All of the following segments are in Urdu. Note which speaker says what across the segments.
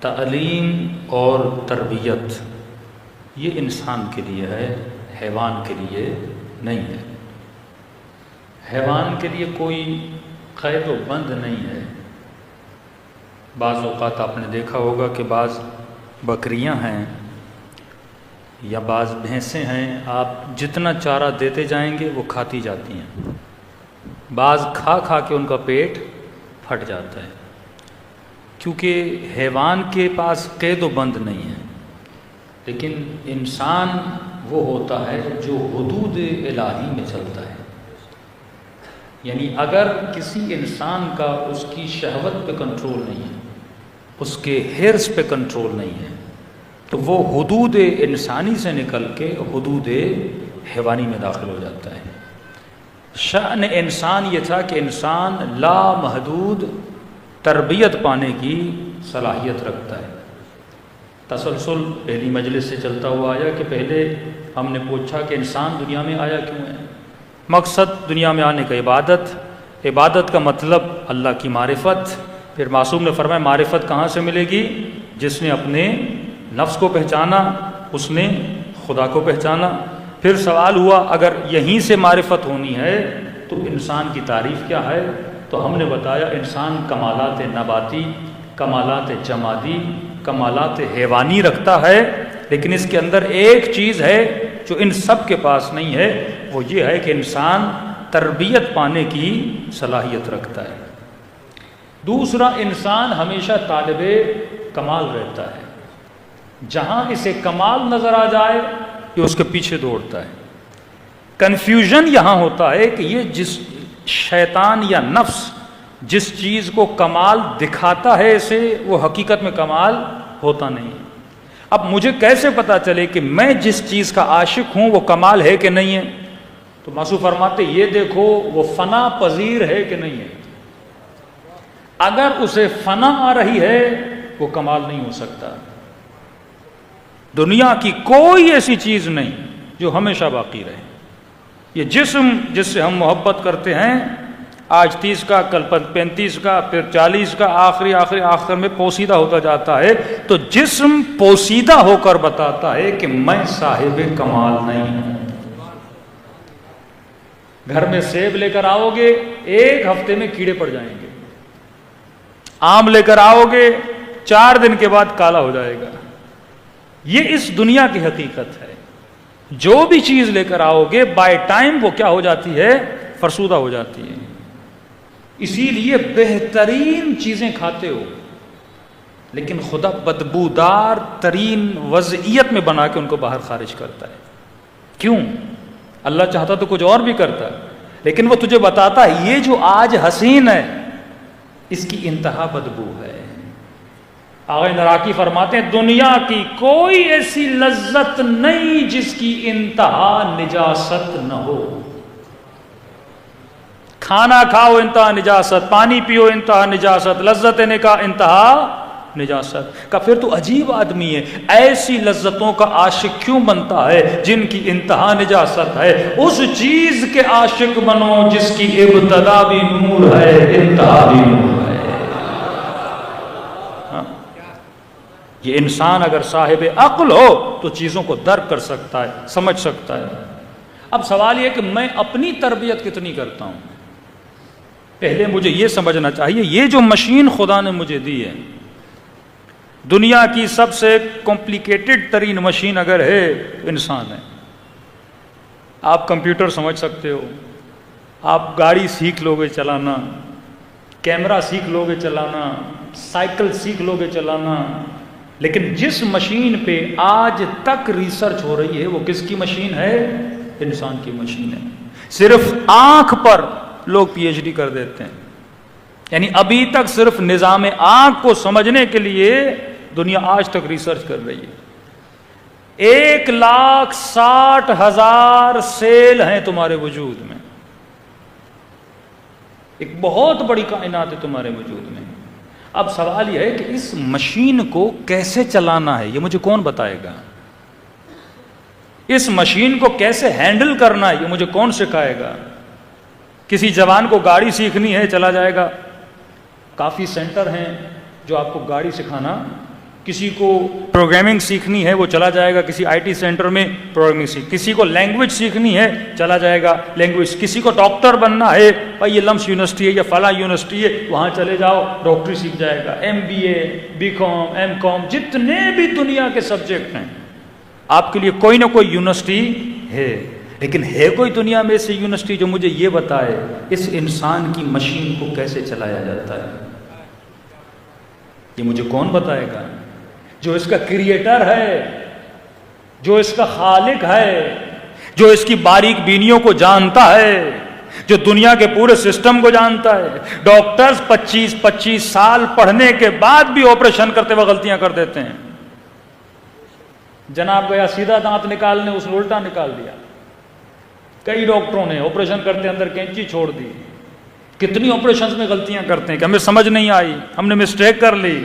Speaker 1: تعلیم اور تربیت یہ انسان کے لیے ہے، حیوان کے لیے نہیں ہے۔ حیوان کے لیے کوئی قید و بند نہیں ہے۔ بعض اوقات آپ نے دیکھا ہوگا کہ بعض بکریاں ہیں یا بعض بھینسیں ہیں، آپ جتنا چارہ دیتے جائیں گے وہ کھاتی جاتی ہیں، بعض کھا کھا کے ان کا پیٹ پھٹ جاتا ہے، کیونکہ حیوان کے پاس قید و بند نہیں ہے۔ لیکن انسان وہ ہوتا ہے جو حدود الہی میں چلتا ہے، یعنی اگر کسی انسان کا اس کی شہوت پہ کنٹرول نہیں ہے، اس کے حرص پہ کنٹرول نہیں ہے، تو وہ حدود انسانی سے نکل کے حدود حیوانی میں داخل ہو جاتا ہے۔ شأن انسان یہ تھا کہ انسان لامحدود تربیت پانے کی صلاحیت رکھتا ہے۔ تسلسل پہلی مجلس سے چلتا ہوا آیا کہ پہلے ہم نے پوچھا کہ انسان دنیا میں آیا کیوں ہے؟ مقصد دنیا میں آنے کا عبادت کا مطلب اللہ کی معرفت۔ پھر معصوم نے فرمایا معرفت کہاں سے ملے گی؟ جس نے اپنے نفس کو پہچانا، اس نے خدا کو پہچانا۔ پھر سوال ہوا اگر یہیں سے معرفت ہونی ہے تو انسان کی تعریف کیا ہے؟ تو ہم نے بتایا انسان کمالات نباتی، کمالات جمادی، کمالات حیوانی رکھتا ہے، لیکن اس کے اندر ایک چیز ہے جو ان سب کے پاس نہیں ہے، وہ یہ ہے کہ انسان تربیت پانے کی صلاحیت رکھتا ہے۔ دوسرا، انسان ہمیشہ طالب کمال رہتا ہے، جہاں اسے کمال نظر آ جائے یہ اس کے پیچھے دوڑتا ہے۔ کنفیوژن یہاں ہوتا ہے کہ یہ جس شیطان یا نفس جس چیز کو کمال دکھاتا ہے اسے، وہ حقیقت میں کمال ہوتا نہیں ہے۔ اب مجھے کیسے پتا چلے کہ میں جس چیز کا عاشق ہوں وہ کمال ہے کہ نہیں ہے؟ تو معصوم فرماتے یہ دیکھو وہ فنا پذیر ہے کہ نہیں ہے۔ اگر اسے فنا آ رہی ہے وہ کمال نہیں ہو سکتا۔ دنیا کی کوئی ایسی چیز نہیں جو ہمیشہ باقی رہے۔ یہ جسم جس سے ہم محبت کرتے ہیں، آج 30 کا، کل 35 کا، پھر 40 کا، آخر میں پوسیدہ ہوتا جاتا ہے۔ تو جسم پوسیدہ ہو کر بتاتا ہے کہ میں صاحب کمال نہیں ہوں۔ گھر میں سیب لے کر آؤ گے، ایک ہفتے میں کیڑے پڑ جائیں گے۔ آم لے کر آؤ گے، 4 دن کے بعد کالا ہو جائے گا۔ یہ اس دنیا کی حقیقت ہے۔ جو بھی چیز لے کر آؤ گے بائی ٹائم وہ کیا ہو جاتی ہے؟ فرسودہ ہو جاتی ہے۔ اسی لیے بہترین چیزیں کھاتے ہو، لیکن خدا بدبودار ترین وضعیت میں بنا کے ان کو باہر خارج کرتا ہے۔ کیوں؟ اللہ چاہتا تو کچھ اور بھی کرتا، لیکن وہ تجھے بتاتا ہے یہ جو آج حسین ہے اس کی انتہا بدبو ہے۔ آغا نراکی فرماتے ہیں دنیا کی کوئی ایسی لذت نہیں جس کی انتہا نجاست نہ ہو۔ کھانا کھاؤ انتہا نجاست، پانی پیو انتہا نجاست، لذت نکاح انتہا نجاست کا۔ پھر تو عجیب آدمی ہے، ایسی لذتوں کا عاشق کیوں بنتا ہے جن کی انتہا نجاست ہے؟ اس چیز کے عاشق بنو جس کی ابتدا بھی نور ہے، انتہا بھی نور ہے۔ یہ انسان اگر صاحب عقل ہو تو چیزوں کو درک کر سکتا ہے، سمجھ سکتا ہے۔ اب سوال یہ کہ میں اپنی تربیت کتنی کرتا ہوں؟ پہلے مجھے یہ سمجھنا چاہیے یہ جو مشین خدا نے مجھے دی ہے، دنیا کی سب سے کمپلیکیٹڈ ترین مشین اگر ہے انسان ہے۔ آپ کمپیوٹر سمجھ سکتے ہو، آپ گاڑی سیکھ لو گے چلانا، کیمرہ سیکھ لو گے چلانا، سائیکل سیکھ لو گے چلانا، لیکن جس مشین پہ آج تک ریسرچ ہو رہی ہے وہ کس کی مشین ہے؟ انسان کی مشین ہے۔ صرف آنکھ پر لوگ پی ایچ ڈی کر دیتے ہیں، یعنی ابھی تک صرف نظام آنکھ کو سمجھنے کے لیے دنیا آج تک ریسرچ کر رہی ہے۔ 1,60,000 سیل ہیں تمہارے وجود میں، ایک بہت بڑی کائنات ہے تمہارے وجود میں۔ اب سوال یہ ہے کہ اس مشین کو کیسے چلانا ہے، یہ مجھے کون بتائے گا؟ اس مشین کو کیسے ہینڈل کرنا ہے یہ مجھے کون سکھائے گا؟ کسی جوان کو گاڑی سیکھنی ہے چلا جائے گا، کافی سینٹر ہیں جو آپ کو گاڑی سکھانا کسی کو پروگرامنگ سیکھنی ہے وہ چلا جائے گا کسی آئی ٹی سینٹر میں پروگرامنگ سیکھ، کسی کو لینگویج سیکھنی ہے چلا جائے گا لینگویج، کسی کو ڈاکٹر بننا ہے بھائی یہ لمس یونیورسٹی ہے یا فلاں یونیورسٹی ہے وہاں چلے جاؤ ڈاکٹری سیکھ جائے گا، M B A, B Com, M Com, جتنے بھی دنیا کے سبجیکٹ ہیں آپ کے لیے کوئی نہ کوئی یونیورسٹی ہے، لیکن ہے کوئی دنیا میں ایسی یونیورسٹی جو مجھے یہ بتائے اس انسان کی مشین کو کیسے چلایا جاتا ہے؟ یہ مجھے کون بتائے گا؟ جو اس کا کریٹر ہے، جو اس کا خالق ہے، جو اس کی باریک بینیوں کو جانتا ہے، جو دنیا کے پورے سسٹم کو جانتا ہے۔ ڈاکٹرز 25 سال پڑھنے کے بعد بھی آپریشن کرتے ہوئے غلطیاں کر دیتے ہیں۔ جناب گیا سیدھا دانت نکالنے، اس نے الٹا نکال دیا۔ کئی ڈاکٹروں نے آپریشن کرتے اندر کینچی چھوڑ دی۔ کتنی آپریشنز میں غلطیاں کرتے ہیں کہ ہمیں سمجھ نہیں آئی، ہم نے مسٹیک کر لی۔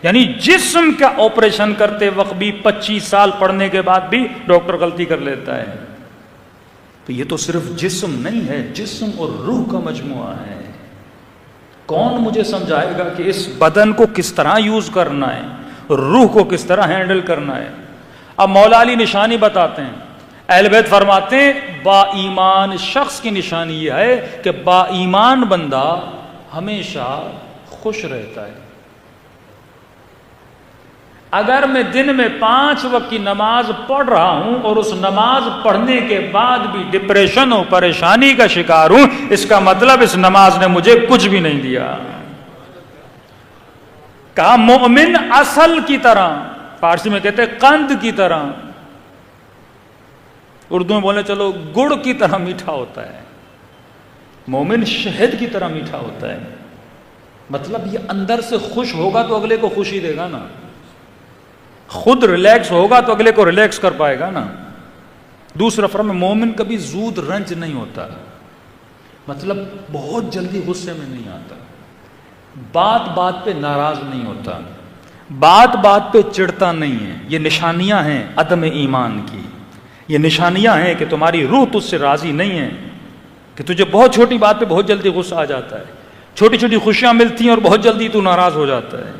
Speaker 1: یعنی جسم کا آپریشن کرتے وقت بھی 25 سال پڑھنے کے بعد بھی ڈاکٹر غلطی کر لیتا ہے۔ تو یہ تو صرف جسم نہیں ہے، جسم اور روح کا مجموعہ ہے۔ کون مجھے سمجھائے گا کہ اس بدن کو کس طرح یوز کرنا ہے، روح کو کس طرح ہینڈل کرنا ہے؟ اب مولا علی نشانی بتاتے ہیں، اہل بیت فرماتے ہیں با ایمان شخص کی نشانی یہ ہے کہ با ایمان بندہ ہمیشہ خوش رہتا ہے۔ اگر میں دن میں 5 وقت کی نماز پڑھ رہا ہوں اور اس نماز پڑھنے کے بعد بھی ڈپریشن اور پریشانی کا شکار ہوں، اس کا مطلب اس نماز نے مجھے کچھ بھی نہیں دیا۔ کہا مومن اصل کی طرح، فارسی میں کہتے ہیں قند کی طرح، اردو میں بولے چلو گڑ کی طرح میٹھا ہوتا ہے، مومن شہد کی طرح میٹھا ہوتا ہے۔ مطلب یہ اندر سے خوش ہوگا تو اگلے کو خوشی دے گا نا، خود ریلیکس ہوگا تو اگلے کو ریلیکس کر پائے گا نا۔ دوسرا فرمان مومن کبھی زود رنج نہیں ہوتا، مطلب بہت جلدی غصے میں نہیں آتا، بات بات پہ ناراض نہیں ہوتا، بات بات پہ چڑھتا نہیں ہے۔ یہ نشانیاں ہیں عدم ایمان کی، یہ نشانیاں ہیں کہ تمہاری روح تجھ سے راضی نہیں ہے، کہ تجھے بہت چھوٹی بات پہ بہت جلدی غصہ آ جاتا ہے، چھوٹی چھوٹی خوشیاں ملتی ہیں اور بہت جلدی تو ناراض ہو جاتا ہے۔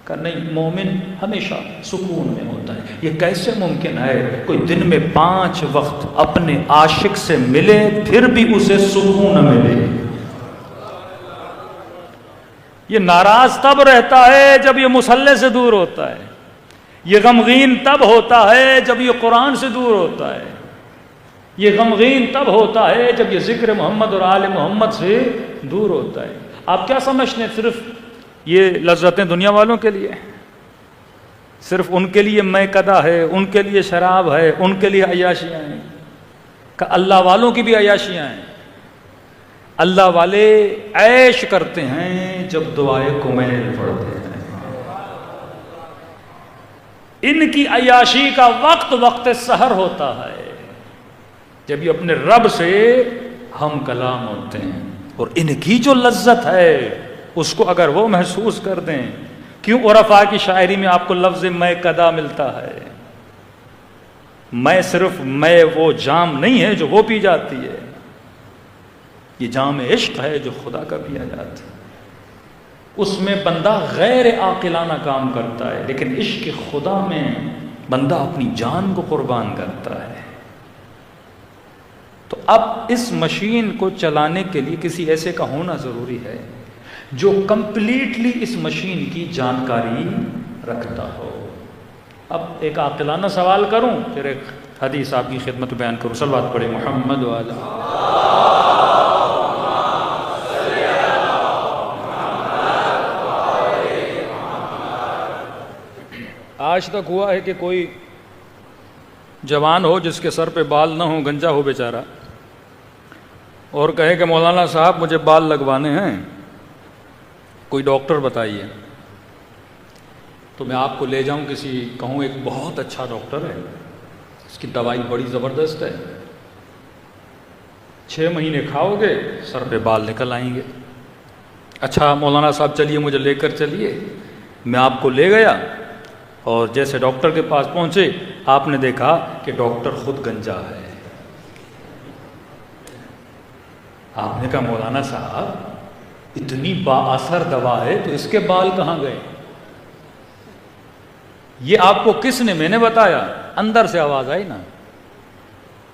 Speaker 1: کہ نہیں، مومن ہمیشہ سکون میں ہوتا ہے۔ یہ کیسے ممکن ہے کوئی دن میں 5 وقت اپنے عاشق سے ملے پھر بھی اسے سکون نہ ملے؟ یہ ناراض تب رہتا ہے جب یہ مصلی سے دور ہوتا ہے، یہ غمگین تب ہوتا ہے جب یہ قرآن سے دور ہوتا ہے، یہ غمگین تب ہوتا ہے جب یہ ذکر محمد اور آل محمد سے دور ہوتا ہے۔ آپ کیا سمجھتے ہیں صرف یہ لذتیں دنیا والوں کے لیے؟ صرف ان کے لیے میں قدا ہے، ان کے لیے شراب ہے، ان کے لیے عیاشیاں ہیں؟ کہ اللہ والوں کی بھی عیاشیاں ہیں۔ اللہ والے عیش کرتے ہیں جب دعائے کمیل پڑھتے ہیں۔ ان کی عیاشی کا وقت سحر ہوتا ہے جب یہ اپنے رب سے ہم کلام ہوتے ہیں، اور ان کی جو لذت ہے اس کو اگر وہ محسوس کر دیں، کیوں عرفاء کی شاعری میں آپ کو لفظ میں قدا ملتا ہے؟ میں صرف میں وہ جام نہیں ہے جو وہ پی جاتی ہے، یہ جام عشق ہے جو خدا کا پیا جاتا ہے۔ اس میں بندہ غیر عاقلانہ کام کرتا ہے، لیکن عشق خدا میں بندہ اپنی جان کو قربان کرتا ہے۔ تو اب اس مشین کو چلانے کے لیے کسی ایسے کا ہونا ضروری ہے جو کمپلیٹلی اس مشین کی جانکاری رکھتا ہو۔ اب ایک عاقلانہ سوال کروں، پھر ایک حدیث آپ کی خدمت بیان کروں۔ صلوات پڑھیں محمد والا۔ آج تک ہوا ہے کہ کوئی جوان ہو جس کے سر پہ بال نہ ہو، گنجا ہو بیچارہ، اور کہے کہ مولانا صاحب مجھے بال لگوانے ہیں، کوئی ڈاکٹر بتائیے، تو میں آپ کو لے جاؤں کہوں ایک بہت اچھا ڈاکٹر ہے، اس کی دوائی بڑی زبردست ہے، 6 مہینے کھاؤ گے سر پہ بال نکل آئیں گے۔ اچھا مولانا صاحب چلیے مجھے لے کر چلیے۔ میں آپ کو لے گیا اور جیسے ڈاکٹر کے پاس پہنچے آپ نے دیکھا کہ ڈاکٹر خود گنجا ہے۔ آپ نے کہا مولانا صاحب اتنی با اثر دوا ہے تو اس کے بال کہاں گئے؟ یہ آپ کو کس نے؟ میں نے بتایا، اندر سے آواز آئی نا،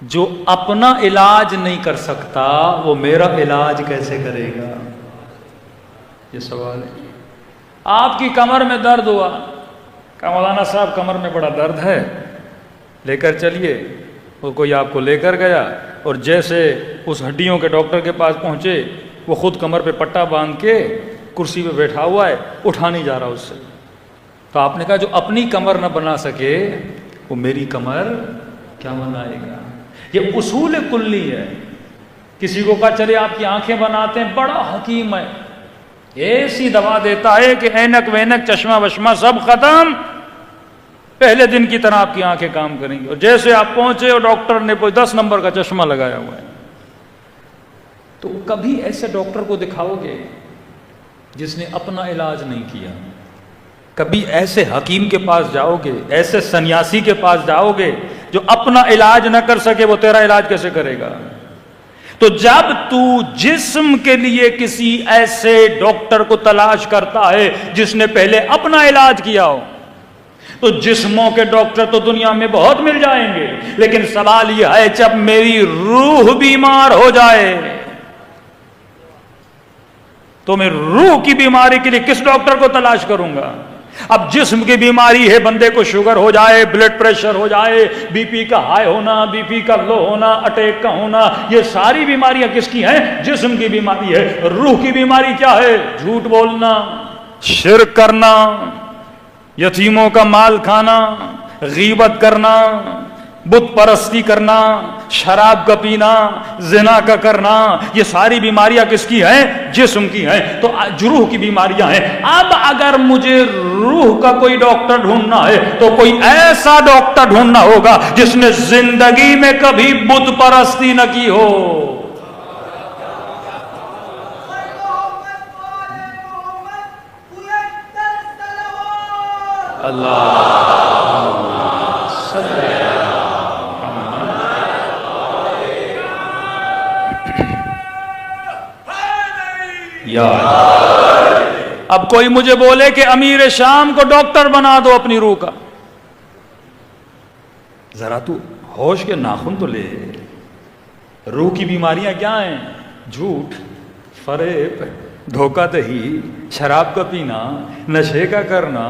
Speaker 1: جو اپنا علاج نہیں کر سکتا وہ میرا علاج کیسے کرے گا؟ یہ سوال ہے۔ آپ کی کمر میں درد ہوا کہ مولانا صاحب کمر میں بڑا درد ہے، لے کر چلیے، وہ کوئی آپ کو لے کر گیا اور جیسے اس ہڈیوں کے ڈاکٹر کے پاس پہنچے وہ خود کمر پہ پٹا باندھ کے کرسی پہ بیٹھا ہوا ہے، اٹھا نہیں جا رہا اس سے، تو آپ نے کہا جو اپنی کمر نہ بنا سکے وہ میری کمر کیا بنائے گا؟ یہ اصول کلی ہے۔ کسی کو کہا چلے آپ کی آنکھیں بناتے ہیں، بڑا حکیم ہے، ایسی دوا دیتا ہے کہ اینک وینک چشمہ وشمہ سب ختم، پہلے دن کی طرح آپ کی آنکھیں کام کریں گی، اور جیسے آپ پہنچے اور ڈاکٹر نے کوئی 10 نمبر کا چشمہ لگایا ہوا ہے، تو کبھی ایسے ڈاکٹر کو دکھاؤ گے جس نے اپنا علاج نہیں کیا؟ کبھی ایسے حکیم کے پاس جاؤ گے، ایسے سنیاسی کے پاس جاؤ گے جو اپنا علاج نہ کر سکے، وہ تیرا علاج کیسے کرے گا؟ تو جب تو جسم کے لیے کسی ایسے ڈاکٹر کو تلاش کرتا ہے جس نے پہلے اپنا علاج کیا ہو، تو جسموں کے ڈاکٹر تو دنیا میں بہت مل جائیں گے، لیکن سوال یہ ہے جب میری روح بیمار ہو جائے تو میں روح کی بیماری کے لیے کس ڈاکٹر کو تلاش کروں گا؟ اب جسم کی بیماری ہے، بندے کو شوگر ہو جائے، بلڈ پریشر ہو جائے، بی پی کا ہائی ہونا، بی پی کا لو ہونا، اٹیک کا ہونا، یہ ساری بیماریاں کس کی ہیں؟ جسم کی بیماری ہے۔ روح کی بیماری کیا ہے؟ جھوٹ بولنا، شرک کرنا، یتیموں کا مال کھانا، غیبت کرنا، بت پرستی کرنا، شراب کا پینا، زنا کا کرنا، یہ ساری بیماریاں کس کی ہیں؟ جسم کی ہیں۔ تو روح کی بیماریاں ہیں۔ اب اگر مجھے روح کا کوئی ڈاکٹر ڈھونڈنا ہے تو کوئی ایسا ڈاکٹر ڈھونڈنا ہوگا جس نے زندگی میں کبھی بت پرستی نہ کی ہو۔ اللہ اب کوئی مجھے بولے کہ امیر شام کو ڈاکٹر بنا دو اپنی روح کا، ذرا تو ہوش کے ناخن تو لے۔ روح کی بیماریاں کیا ہیں؟ جھوٹ، فریب، دھوکہ دہی، شراب کا پینا، نشے کا کرنا۔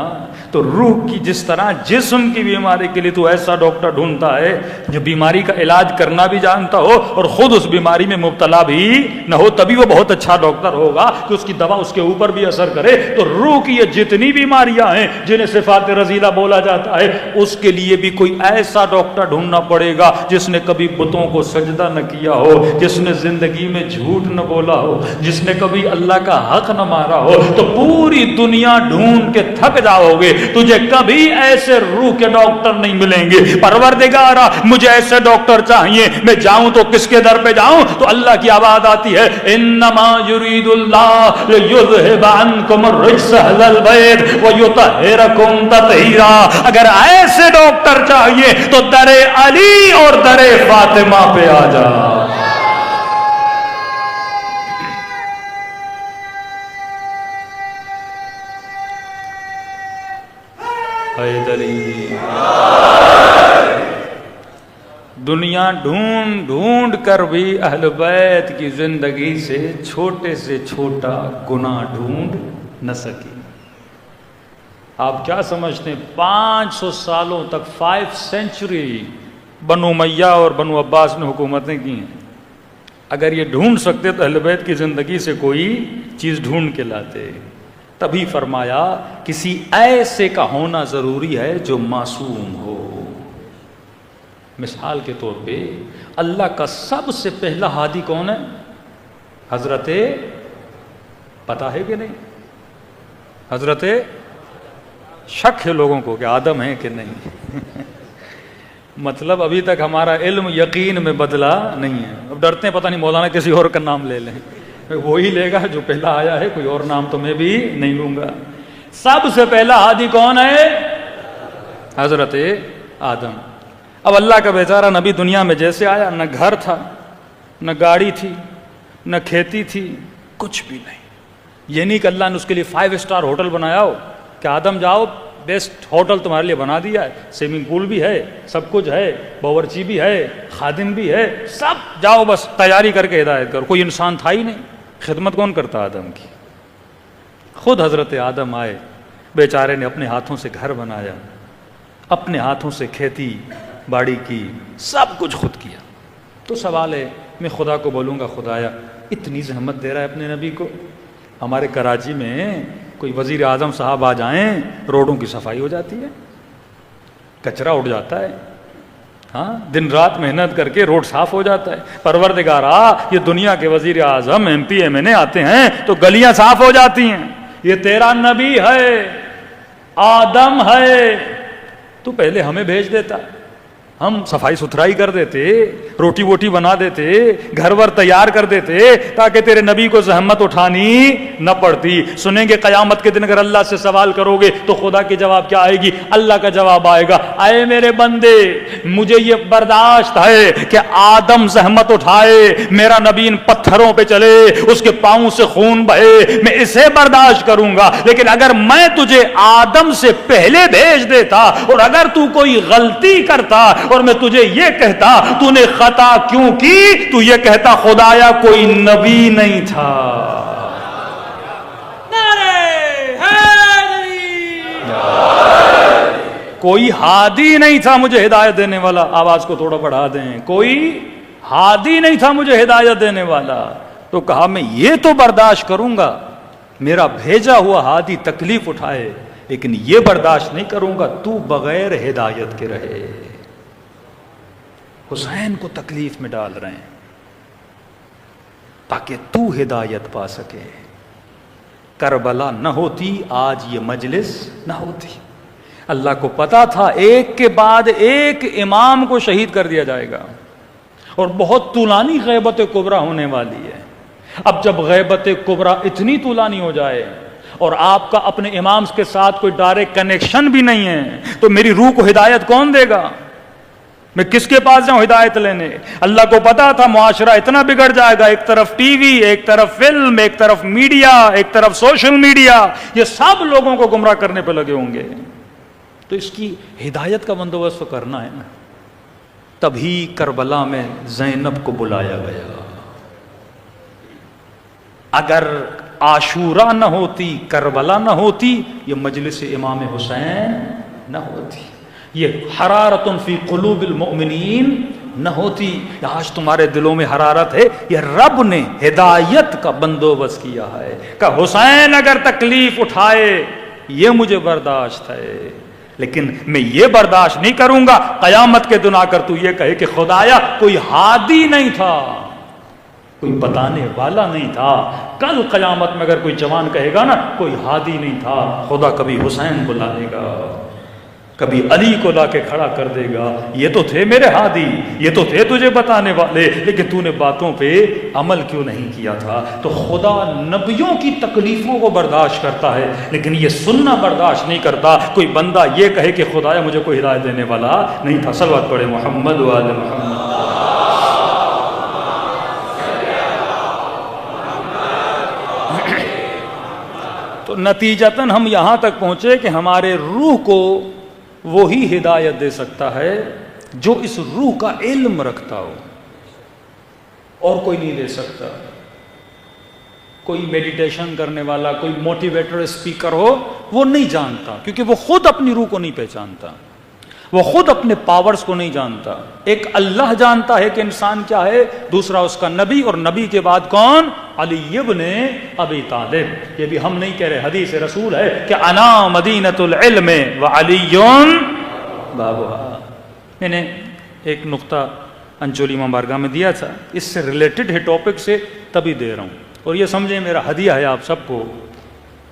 Speaker 1: تو روح کی جس طرح جسم کی بیماری کے لیے تو ایسا ڈاکٹر ڈھونڈتا ہے جو بیماری کا علاج کرنا بھی جانتا ہو اور خود اس بیماری میں مبتلا بھی نہ ہو، تبھی وہ بہت اچھا ڈاکٹر ہوگا کہ اس کی دوا اس کے اوپر بھی اثر کرے۔ تو روح کی یہ جتنی بیماریاں ہیں جنہیں صفات رذیلہ بولا جاتا ہے، اس کے لیے بھی کوئی ایسا ڈاکٹر ڈھونڈنا پڑے گا جس نے کبھی بتوں کو سجدہ نہ کیا ہو، جس نے زندگی میں جھوٹ نہ بولا ہو، جس نے کبھی اللہ کا حق نہ مارا ہو۔ تو پوری دنیا ڈھونڈ کے تھک جاؤ گے، تجھے کبھی ایسے روح کے ڈاکٹر نہیں ملیں گے۔ پروردگارا مجھے ایسے ڈاکٹر چاہیے، میں جاؤں تو کس کے در پہ جاؤں؟ تو اللہ کی آواز آتی ہے انما یرید اللہ لیذھب عنکم الرجس اہل البیت ویطہرکم تطہیرا۔ اگر ایسے ڈاکٹر چاہیے تو در علی اور در فاطمہ پہ آ جا۔ دنیا ڈھونڈ ڈھونڈ کر بھی اہل بیت کی زندگی سے چھوٹے سے چھوٹا گناہ ڈھونڈ نہ سکی۔ آپ کیا سمجھتے ہیں 500 سالوں تک 5 سینچری بنو امیہ اور بنو عباس نے حکومتیں کی ہیں؟ اگر یہ ڈھونڈ سکتے تو اہل بیت کی زندگی سے کوئی چیز ڈھونڈ کے لاتے۔ تبھی فرمایا کسی ایسے کا ہونا ضروری ہے جو معصوم ہو۔ مثال کے طور پہ اللہ کا سب سے پہلا ہادی کون ہے؟ حضرت، پتا ہے کہ نہیں؟ حضرت، شک ہے لوگوں کو کہ آدم ہے کہ نہیں؟ مطلب ابھی تک ہمارا علم یقین میں بدلا نہیں ہے۔ اب ڈرتے ہیں پتہ نہیں مولانا کسی اور کا نام لے لیں، وہی لے گا جو پہلا آیا ہے، کوئی اور نام تو میں بھی نہیں لوں گا۔ سب سے پہلا ہادی کون ہے؟ حضرت آدم۔ اب اللہ کا بیچارہ نبی دنیا میں جیسے آیا، نہ گھر تھا، نہ گاڑی تھی، نہ کھیتی تھی، کچھ بھی نہیں۔ یہ نہیں کہ اللہ نے اس کے لیے 5 اسٹار ہوٹل بنایا ہو کہ آدم جاؤ بیسٹ ہوٹل تمہارے لیے بنا دیا ہے، سوئمنگ پول بھی ہے، سب کچھ ہے، باورچی بھی ہے، خادم بھی ہے، سب جاؤ بس تیاری کر کے ہدایت کرو. کوئی انسان تھا ہی نہیں. خدمت کون کرتا آدم کی؟ خود حضرت آدم آئے، بیچارے نے اپنے ہاتھوں سے گھر بنایا، اپنے ہاتھوں سے کھیتی باڑی کی، سب کچھ خود کیا. تو سوال ہے، میں خدا کو بولوں گا خدایا اتنی زحمت دے رہا ہے اپنے نبی کو. ہمارے کراچی میں کوئی وزیر اعظم صاحب آ جائیں، روڈوں کی صفائی ہو جاتی ہے، کچرا اٹھ جاتا ہے، ہاں دن رات محنت کر کے روڈ صاف ہو جاتا ہے. پروردگارا یہ دنیا کے وزیر اعظم ایم پی ایم این اے آتے ہیں تو گلیاں صاف ہو جاتی ہیں. یہ تیرا نبی ہے، آدم ہے، تو پہلے ہمیں بھیج دیتا، ہم صفائی ستھرائی کر دیتے، روٹی ووٹی بنا دیتے، گھر ور تیار کر دیتے تاکہ تیرے نبی کو زحمت اٹھانی نہ پڑتی. سنیں گے قیامت کے دن اگر اللہ سے سوال کرو گے تو خدا کی جواب کیا آئے گی؟ اللہ کا جواب آئے گا، اے میرے بندے مجھے یہ برداشت ہے کہ آدم زحمت اٹھائے، میرا نبی ان پتھروں پہ چلے، اس کے پاؤں سے خون بہے، میں اسے برداشت کروں گا. لیکن اگر میں تجھے آدم سے پہلے بھیج دیتا اور اگر تو کوئی غلطی کرتا اور میں تجھے یہ کہتا تو نے خطا کیوں کی، تو یہ کہتا خدایا کوئی نبی نہیں تھا. کوئی ہادی نہیں تھا مجھے ہدایت دینے والا. آواز کو تھوڑا بڑھا دیں. کوئی ہادی نہیں تھا مجھے ہدایت دینے والا. تو کہا میں یہ تو برداشت کروں گا میرا بھیجا ہوا ہادی تکلیف اٹھائے، لیکن یہ برداشت نہیں کروں گا تو بغیر ہدایت کے رہے. حسین کو تکلیف میں ڈال رہے ہیں تاکہ تو ہدایت پا سکے. کربلا نہ ہوتی آج یہ مجلس نہ ہوتی. اللہ کو پتا تھا ایک کے بعد ایک امام کو شہید کر دیا جائے گا اور بہت طولانی غیبت کبریٰ ہونے والی ہے. اب جب غیبت کبریٰ اتنی طولانی ہو جائے اور آپ کا اپنے امام کے ساتھ کوئی ڈائریکٹ کنیکشن بھی نہیں ہے تو میری روح کو ہدایت کون دے گا؟ میں کس کے پاس جاؤں ہدایت لینے؟ اللہ کو پتا تھا معاشرہ اتنا بگڑ جائے گا، ایک طرف ٹی وی، ایک طرف فلم، ایک طرف میڈیا، ایک طرف سوشل میڈیا، یہ سب لوگوں کو گمراہ کرنے پہ لگے ہوں گے. تو اس کی ہدایت کا بندوبست کرنا ہے نا. تبھی کربلا میں زینب کو بلایا گیا. اگر عاشورہ نہ ہوتی، کربلا نہ ہوتی، یہ مجلس امام حسین نہ ہوتی، یہ حرارت فی قلوب المؤمنین نہ ہوتی. آج تمہارے دلوں میں حرارت ہے، یہ رب نے ہدایت کا بندوبست کیا ہے کہ حسین اگر تکلیف اٹھائے یہ مجھے برداشت ہے، لیکن میں یہ برداشت نہیں کروں گا قیامت کے دن آ کر تو یہ کہے کہ خدایا کوئی ہادی نہیں تھا، کوئی بتانے والا نہیں تھا. کل قیامت میں اگر کوئی جوان کہے گا نا کوئی ہادی نہیں تھا، خدا کبھی حسین کو لا دے گا، کبھی علی کو لا کے کھڑا کر دے گا. یہ تو تھے میرے ہادی، یہ تو تھے تجھے بتانے والے، لیکن تو نے باتوں پہ عمل کیوں نہیں کیا تھا. تو خدا نبیوں کی تکلیفوں کو برداشت کرتا ہے لیکن یہ سننا برداشت نہیں کرتا کوئی بندہ یہ کہے کہ خدایا مجھے کوئی ہدایت دینے والا نہیں تھا. صلوات پڑھے محمد و آل محمد. تو نتیجتاً ہم یہاں تک پہنچے کہ ہمارے روح کو وہی ہدایت دے سکتا ہے جو اس روح کا علم رکھتا ہو، اور کوئی نہیں دے سکتا. کوئی میڈیٹیشن کرنے والا، کوئی موٹیویٹر اسپیکر ہو، وہ نہیں جانتا کیونکہ وہ خود اپنی روح کو نہیں پہچانتا، وہ خود اپنے پاورز کو نہیں جانتا. ایک اللہ جانتا ہے کہ انسان کیا ہے، دوسرا اس کا نبی، اور نبی کے بعد کون؟ علی ابن ابی طالب. یہ بھی ہم نہیں کہہ رہے، حدیث رسول ہے کہ انا مدینۃ العلم وعلی بابها. میں نے ایک نقطہ انجولی مبارکہ میں دیا تھا، اس سے ریلیٹڈ ہے ٹاپک سے، تبھی دے رہا ہوں. اور یہ سمجھیں میرا ہدیہ ہے آپ سب کو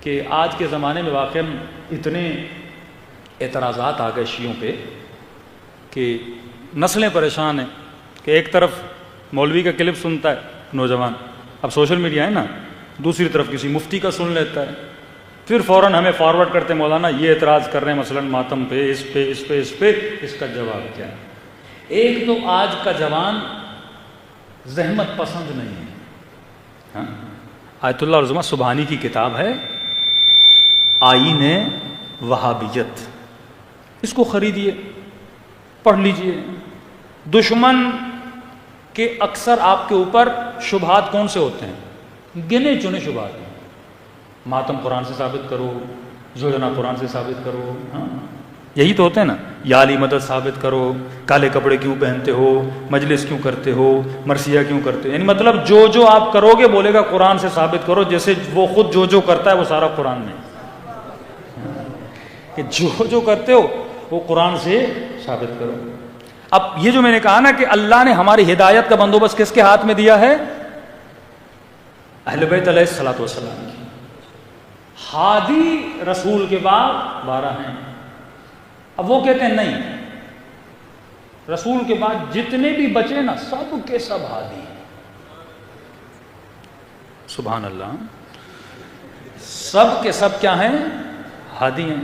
Speaker 1: کہ آج کے زمانے میں واقعی اتنے اعتراضات آ گئے شیعوں پہ کہ نسلیں پریشان ہیں کہ ایک طرف مولوی کا کلپ سنتا ہے نوجوان، اب سوشل میڈیا ہے نا، دوسری طرف کسی مفتی کا سن لیتا ہے، پھر فوراً ہمیں فارورڈ کرتے مولانا یہ اعتراض کر رہے ہیں مثلاً ماتم پہ، اس پہ، اس پہ، اس پہ، اس کا جواب کیا ہے؟ ایک تو آج کا جوان زحمت پسند نہیں ہے. ہاں، آیت اللہ عظمہ سبحانی کی کتاب ہے، آئین وہابیت، اس کو خریدیے، پڑھ لیجئے۔ دشمن کے اکثر آپ کے اوپر شبہات کون سے ہوتے ہیں؟ گنے چنے شبہات ہیں۔ ماتم قرآن سے ثابت کرو، زوجنا قرآن سے ثابت کرو، ہاں یہی تو ہوتے ہیں نا۔ یا علی مدد ثابت کرو، کالے کپڑے کیوں پہنتے ہو، مجلس کیوں کرتے ہو، مرثیہ کیوں کرتے ہو، یعنی مطلب جو آپ کرو گے بولے گا قرآن سے ثابت کرو، جیسے وہ خود جو کرتا ہے وہ سارا قرآن میں، کہ جو کرتے ہو وہ قرآن سے ثابت کرو۔ اب یہ جو میں نے کہا نا کہ اللہ نے ہماری ہدایت کا بندوبست کس کے ہاتھ میں دیا ہے؟ اہل بیت علیہ الصلوۃ والسلام کی۔ ہادی رسول کے بعد 12 ہیں۔ اب وہ کہتے ہیں نہیں، رسول کے بعد جتنے بھی بچے نا سب کے سب ہادی ہیں۔ سبحان اللہ، سب کے سب کیا ہیں؟ ہادی ہیں۔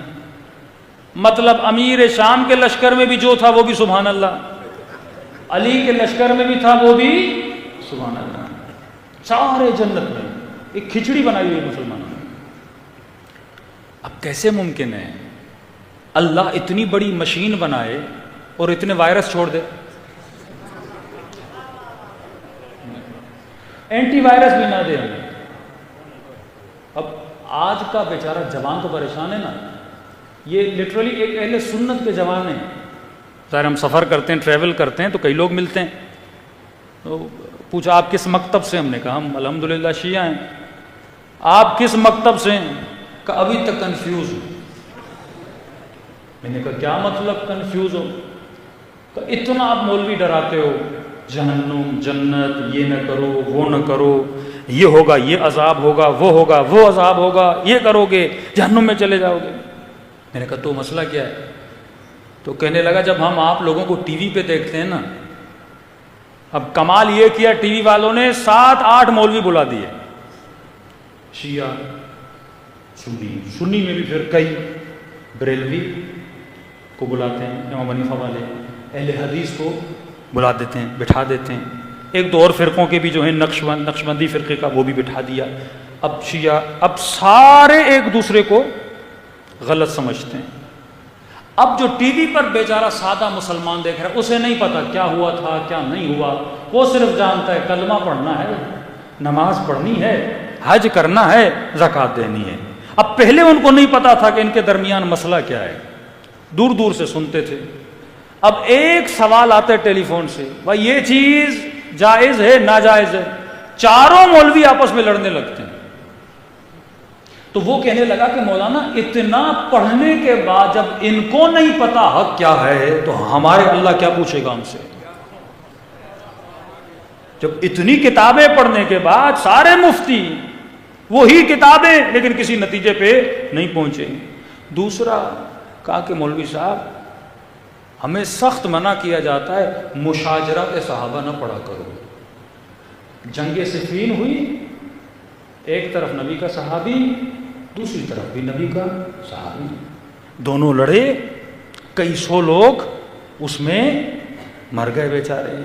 Speaker 1: مطلب امیر شام کے لشکر میں بھی جو تھا وہ بھی سبحان اللہ، علی کے لشکر میں بھی تھا وہ بھی سبحان اللہ، سارے جنت میں، ایک کھچڑی بنائی ہوئی مسلمانوں نے۔ اب کیسے ممکن ہے اللہ اتنی بڑی مشین بنائے اور اتنے وائرس چھوڑ دے؟ اینٹی وائرس بھی نہ دے ہمیں۔ اب آج کا بیچارہ جوان تو پریشان ہے نا، یہ لٹرلی ایک اہل سنت کے جوان ہیں۔ ظاہر ہم سفر کرتے ہیں، ٹریول کرتے ہیں تو کئی لوگ ملتے ہیں، تو پوچھا آپ کس مکتب سے؟ ہم نے کہا ہم الحمدللہ شیعہ ہیں۔ آپ کس مکتب سے ہیں؟ کہ ابھی تک کنفیوز ہوں۔ میں نے کہا کیا مطلب کنفیوز ہو؟ کہ اتنا آپ مولوی ڈراتے ہو، جہنم جنت، یہ نہ کرو وہ نہ کرو، یہ ہوگا یہ عذاب ہوگا وہ عذاب ہوگا، یہ کرو گے جہنم میں چلے جاؤ گے۔ میں نے کہا تو مسئلہ کیا ہے؟ تو کہنے لگا جب ہم آپ لوگوں کو ٹی وی پہ دیکھتے ہیں نا، اب کمال یہ کیا ٹی وی والوں نے 7-8 مولوی بلا دیے، شیعہ سنی میں بھی پھر کئی، بریلوی کو بلاتے ہیں، امام حنیفہ والے، اہل حدیث کو بلا دیتے ہیں، بٹھا دیتے ہیں، ایک دو اور فرقوں کے بھی جو ہیں نقشبندی فرقے کا وہ بھی بٹھا دیا۔ اب شیعہ، اب سارے ایک دوسرے کو غلط سمجھتے ہیں۔ اب جو ٹی وی پر بیچارہ سادہ مسلمان دیکھ رہا ہے، اسے نہیں پتا کیا ہوا تھا کیا نہیں ہوا، وہ صرف جانتا ہے کلمہ پڑھنا ہے، نماز پڑھنی ہے، حج کرنا ہے، زکوٰۃ دینی ہے۔ اب پہلے ان کو نہیں پتا تھا کہ ان کے درمیان مسئلہ کیا ہے، دور دور سے سنتے تھے۔ اب ایک سوال آتا ہے ٹیلی فون سے، بھائی یہ چیز جائز ہے ناجائز ہے، چاروں مولوی آپس میں لڑنے لگتے ہیں۔ تو وہ کہنے لگا کہ مولانا اتنا پڑھنے کے بعد جب ان کو نہیں پتا حق کیا ہے تو ہمارے اللہ کیا پوچھے گا ہم سے؟ جب اتنی کتابیں پڑھنے کے بعد سارے مفتی وہی کتابیں لیکن کسی نتیجے پہ نہیں پہنچے۔ دوسرا کہا کہ مولوی صاحب ہمیں سخت منع کیا جاتا ہے مشاجرات صحابہ نہ پڑھا کرو۔ جنگ صفین ہوئی، ایک طرف نبی کا صحابی، دوسری طرف بھی نبی کا صحابی، دونوں لڑے، کئی سو لوگ اس میں مر گئے بیچارے۔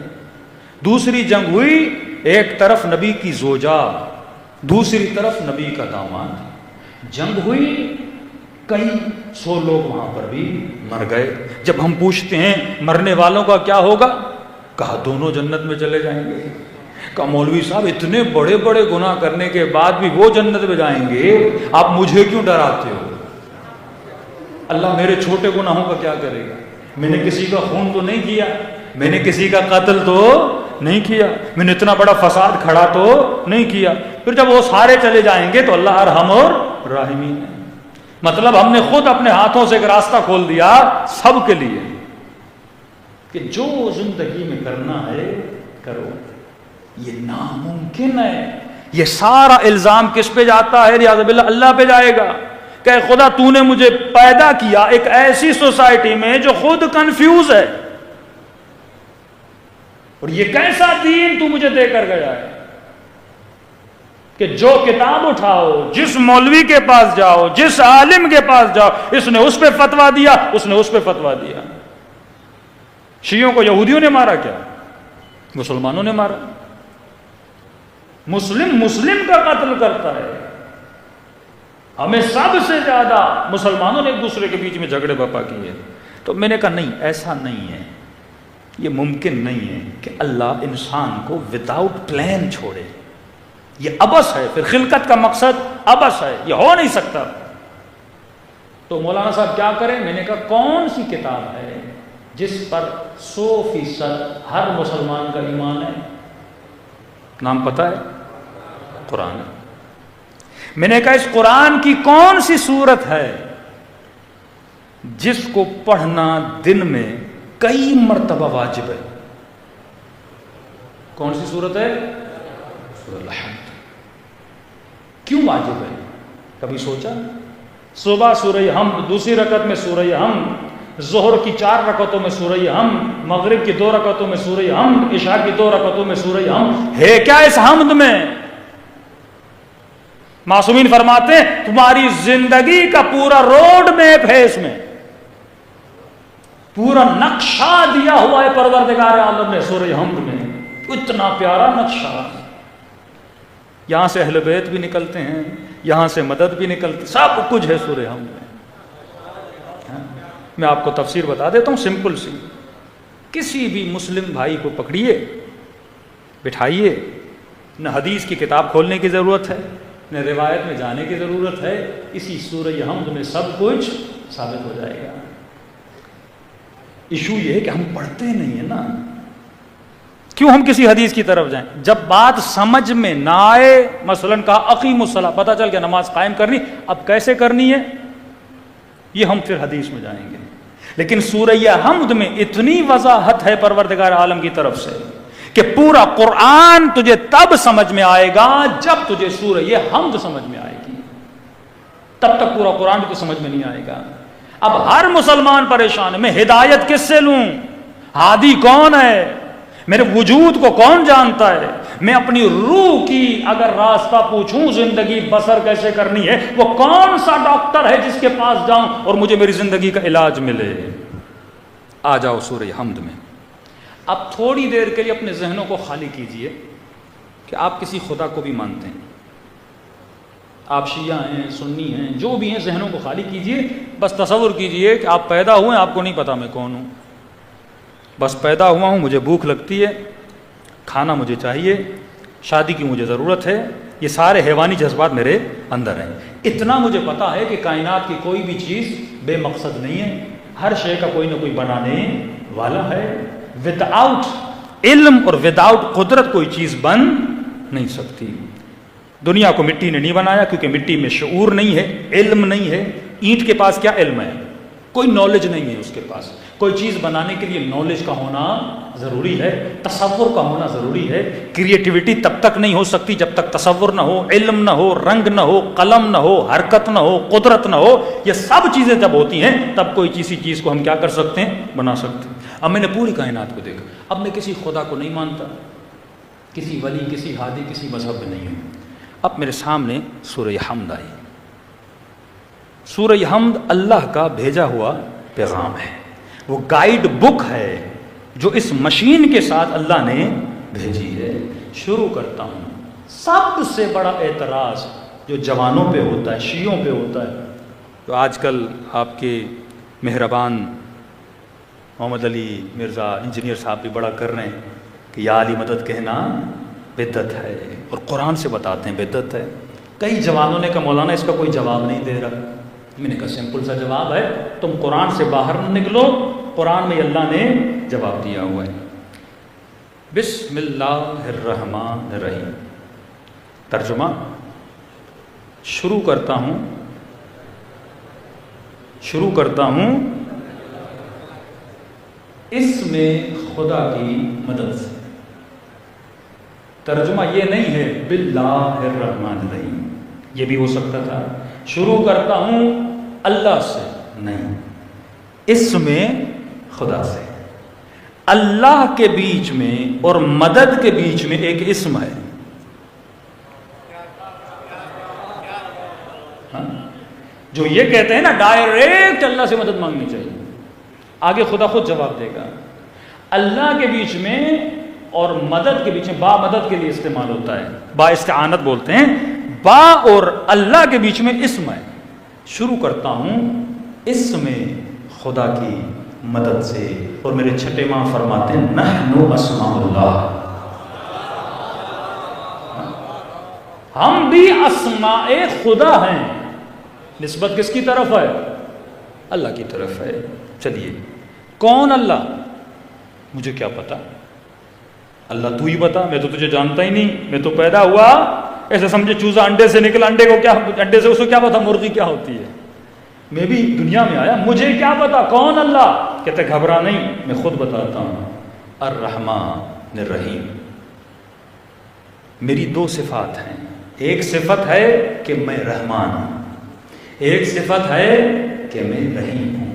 Speaker 1: دوسری جنگ ہوئی، ایک طرف نبی کی زوجہ، دوسری طرف نبی کا داماد، جنگ ہوئی، کئی سو لوگ وہاں پر بھی مر گئے۔ جب ہم پوچھتے ہیں مرنے والوں کا کیا ہوگا، کہا دونوں جنت میں چلے جائیں گے۔ کہا مولوی صاحب اتنے بڑے بڑے گناہ کرنے کے بعد بھی وہ جنت میں جائیں گے، آپ مجھے کیوں ڈراتے ہو؟ اللہ میرے چھوٹے گناہوں کا کیا کرے گا؟ میں نے کسی کا خون تو نہیں کیا، میں نے کسی کا قتل تو نہیں کیا، میں نے اتنا بڑا فساد کھڑا تو نہیں کیا۔ پھر جب وہ سارے چلے جائیں گے تو اللہ ارحم اور راحمین ہے۔ مطلب ہم نے خود اپنے ہاتھوں سے ایک راستہ کھول دیا سب کے لیے کہ جو زندگی میں کرنا ہے کرو۔ یہ ناممکن ہے۔ یہ سارا الزام کس پہ جاتا ہے؟ ریاض باللہ اللہ پہ جائے گا کہ خدا تو نے مجھے پیدا کیا ایک ایسی سوسائٹی میں جو خود کنفیوز ہے، اور یہ کیسا دین تو مجھے دے کر گیا ہے کہ جو کتاب اٹھاؤ، جس مولوی کے پاس جاؤ، جس عالم کے پاس جاؤ، اس نے اس پہ فتویٰ دیا، اس نے اس پہ فتویٰ دیا۔ شیعوں کو یہودیوں نے مارا کیا؟ مسلمانوں نے مارا۔ مسلم کا قتل کرتا ہے، ہمیں سب سے زیادہ مسلمانوں نے ایک دوسرے کے بیچ میں جھگڑے برپا کیے. تو میں نے کہا نہیں، ایسا نہیں ہے، یہ ممکن نہیں ہے کہ اللہ انسان کو وداؤٹ پلان چھوڑے. یہ عبث ہے، پھر خلقت کا مقصد عبث ہے، یہ ہو نہیں سکتا. تو مولانا صاحب کیا کریں؟ میں نے کہا کون سی کتاب ہے جس پر 100% ہر مسلمان کا ایمان ہے؟ نام پتہ ہے؟ قرآن. میں نے کہا اس قرآن کی کون سی سورت ہے جس کو پڑھنا دن میں کئی مرتبہ واجب ہے؟ کون سی سورت ہے؟ سورۃ الحمد. کیوں واجب ہے؟ کبھی سوچا؟ صبح سورہ حمد، دوسری رکعت میں سورہ حمد، ظہر کی 4 رکعتوں میں سورہ حمد، مغرب کی 2 رکعتوں میں سورہ حمد، عشاء کی 2 رکعتوں میں سورہ حمد. ہے کیا اس حمد میں؟ معصومین فرماتے ہیں تمہاری زندگی کا پورا روڈ میپ ہے، اس میں پورا نقشہ دیا ہوا ہے پروردگار عالم نے سورہ حمد میں. اتنا پیارا نقشہ. یہاں سے اہل بیت بھی نکلتے ہیں، یہاں سے مدد بھی نکلتی، سب کچھ ہے سورہ حمد میں. میں آپ کو تفسیر بتا دیتا ہوں سمپل سی. کسی بھی مسلم بھائی کو پکڑیے، بٹھائیے، نہ حدیث کی کتاب کھولنے کی ضرورت ہے، نہ روایت میں جانے کی ضرورت ہے. اسی سورہ حمد میں سب کچھ ثابت ہو جائے گا. ایشو یہ ہے کہ ہم پڑھتے نہیں ہیں نا. کیوں ہم کسی حدیث کی طرف جائیں؟ جب بات سمجھ میں نہ آئے، مثلا کہا اقیم الصلاۃ، پتہ چل گیا نماز قائم کرنی، اب کیسے کرنی ہے یہ ہم پھر حدیث میں جائیں گے. لیکن سورہ حمد میں اتنی وضاحت ہے پروردگار عالم کی طرف سے کہ پورا قرآن تجھے تب سمجھ میں آئے گا جب تجھے سورہ حمد سمجھ میں آئے گی. تب تک پورا قرآن بھی تو سمجھ میں نہیں آئے گا. اب ہر مسلمان پریشان ہے، میں ہدایت کس سے لوں؟ ہادی کون ہے؟ میرے وجود کو کون جانتا ہے؟ میں اپنی روح کی اگر راستہ پوچھوں زندگی بسر کیسے کرنی ہے، وہ کون سا ڈاکٹر ہے جس کے پاس جاؤں اور مجھے میری زندگی کا علاج ملے؟ آ جاؤ سورہ حمد میں. اب تھوڑی دیر کے لیے اپنے ذہنوں کو خالی کیجئے کہ آپ کسی خدا کو بھی مانتے ہیں، آپ شیعہ ہیں، سنی ہیں، جو بھی ہیں، ذہنوں کو خالی کیجئے. بس تصور کیجئے کہ آپ پیدا ہوئے، آپ کو نہیں پتا میں کون ہوں، بس پیدا ہوا ہوں، مجھے بھوک لگتی ہے، کھانا مجھے چاہیے، شادی کی مجھے ضرورت ہے، یہ سارے حیوانی جذبات میرے اندر ہیں. اتنا مجھے پتا ہے کہ کائنات کی کوئی بھی چیز بے مقصد نہیں ہے، ہر شے کا کوئی نہ کوئی بنانے والا ہے. وداؤٹ علم اور وداؤٹ قدرت کوئی چیز بن نہیں سکتی. دنیا کو مٹی نے نہیں بنایا کیونکہ مٹی میں شعور نہیں ہے، علم نہیں ہے. اینٹ کے پاس کیا علم ہے؟ کوئی نالج نہیں ہے اس کے پاس. کوئی چیز بنانے کے لیے نالج کا ہونا ضروری ہے، تصور کا ہونا ضروری ہے. کریٹیوٹی تب تک نہیں ہو سکتی جب تک تصور نہ ہو، علم نہ ہو، رنگ نہ ہو، قلم نہ ہو، حرکت نہ ہو، قدرت نہ ہو. یہ سب چیزیں جب ہوتی ہیں تب کوئی کسی چیز کو ہم کیا کر سکتے ہیں؟ بنا سکتے ہیں. اب میں نے پوری کائنات کو دیکھا، اب میں کسی خدا کو نہیں مانتا، کسی ولی، کسی ہادی، کسی مذہب میں نہیں ہوں. اب میرے سامنے سورہ حمد آئی. سورہ حمد اللہ کا بھیجا ہوا پیغام ہے، وہ گائیڈ بک ہے جو اس مشین کے ساتھ اللہ نے بھیجی ہے. شروع کرتا ہوں. سب سے بڑا اعتراض جو جوانوں پہ ہوتا ہے، شیعوں پہ ہوتا ہے، تو آج کل آپ کے مہربان محمد علی مرزا انجینئر صاحب بھی بڑا کر رہے ہیں کہ یا علی مدد کہنا بدعت ہے، اور قرآن سے بتاتے ہیں بدعت ہے. کئی جوانوں نے کہا مولانا اس کا کوئی جواب نہیں دے رہا. میں نے کہا سمپل سا جواب ہے، تم قرآن سے باہر نہ نکلو، قرآن میں اللہ نے جواب دیا ہوا ہے. بسم اللہ الرحمن الرحیم. ترجمہ شروع کرتا ہوں اس میں خدا کی مدد سے. ترجمہ یہ نہیں ہے باللہ الرحمن الرحیم، یہ بھی ہو سکتا تھا. شروع کرتا ہوں اللہ سے، نہیں، اس میں خدا سے. اللہ کے بیچ میں اور مدد کے بیچ میں ایک اسم ہے. جو یہ کہتے ہیں نا ڈائریکٹ اللہ سے مدد مانگنی چاہیے، آگے خدا خود جواب دے گا. اللہ کے بیچ میں اور مدد کے بیچ میں، با مدد کے لیے استعمال ہوتا ہے، با استعانت بولتے ہیں. با اور اللہ کے بیچ میں اسم ہے. شروع کرتا ہوں اسم خدا کی مدد سے. اور میرے چھٹے ماں فرماتے ہیں نحن اسماء اللہ، ہم بھی اسماء خدا ہیں. نسبت کس کی طرف ہے؟ اللہ کی طرف ہے. چلیے کون اللہ؟ مجھے کیا پتا، اللہ تو ہی بتا، میں تو تجھے جانتا ہی نہیں. میں تو پیدا ہوا ایسے سمجھے چوزا انڈے سے نکلا، انڈے سے اس کو کیا پتا مرغی کیا ہوتی ہے. میں بھی دنیا میں آیا، مجھے کیا پتا کون اللہ. کہتے گھبرا نہیں، میں خود بتاتا ہوں. الرحمن الرحیم. میری دو صفات ہیں. ایک صفت ہے کہ میں رحمان ہوں، ایک صفت ہے کہ میں رحیم ہوں.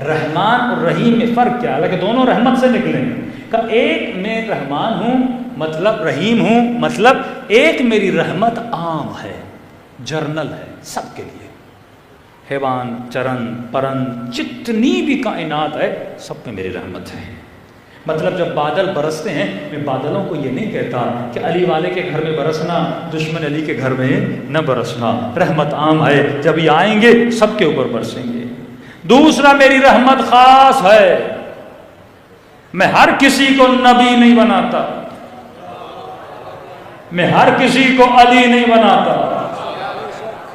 Speaker 1: رحمان اور رحیم میں فرق کیا؟ حالانکہ دونوں رحمت سے نکلے ہیں. کہ ایک میں رحمان ہوں مطلب رحیم ہوں، مطلب ایک میری رحمت عام ہے، جرنل ہے، سب کے لیے. حیوان، چرن، پرند، جتنی بھی کائنات ہے سب پہ میری رحمت ہے. مطلب جب بادل برستے ہیں، میں بادلوں کو یہ نہیں کہتا کہ علی والے کے گھر میں برسنا، دشمن علی کے گھر میں نہ برسنا. رحمت عام ہے، جب یہ آئیں گے سب کے اوپر برسیں گے. دوسرا میری رحمت خاص ہے، میں ہر کسی کو نبی نہیں بناتا، میں ہر کسی کو علی نہیں بناتا،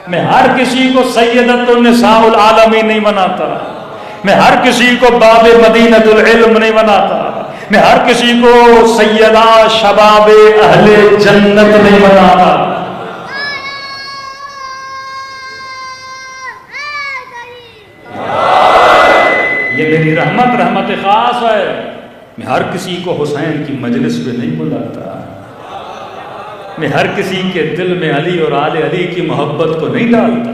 Speaker 1: میں ہر کسی کو سیدۃ النساء العالمین نہیں بناتا، میں ہر کسی کو باب مدینۃ العلم نہیں بناتا، میں ہر کسی کو سیدہ شباب اہل جنت نہیں بناتا. یہ میری رحمت خاص ہے. میں ہر کسی کو حسین کی مجلس پہ نہیں بلاتا، میں ہر کسی کے دل میں علی اور آل علی کی محبت کو نہیں ڈالتا.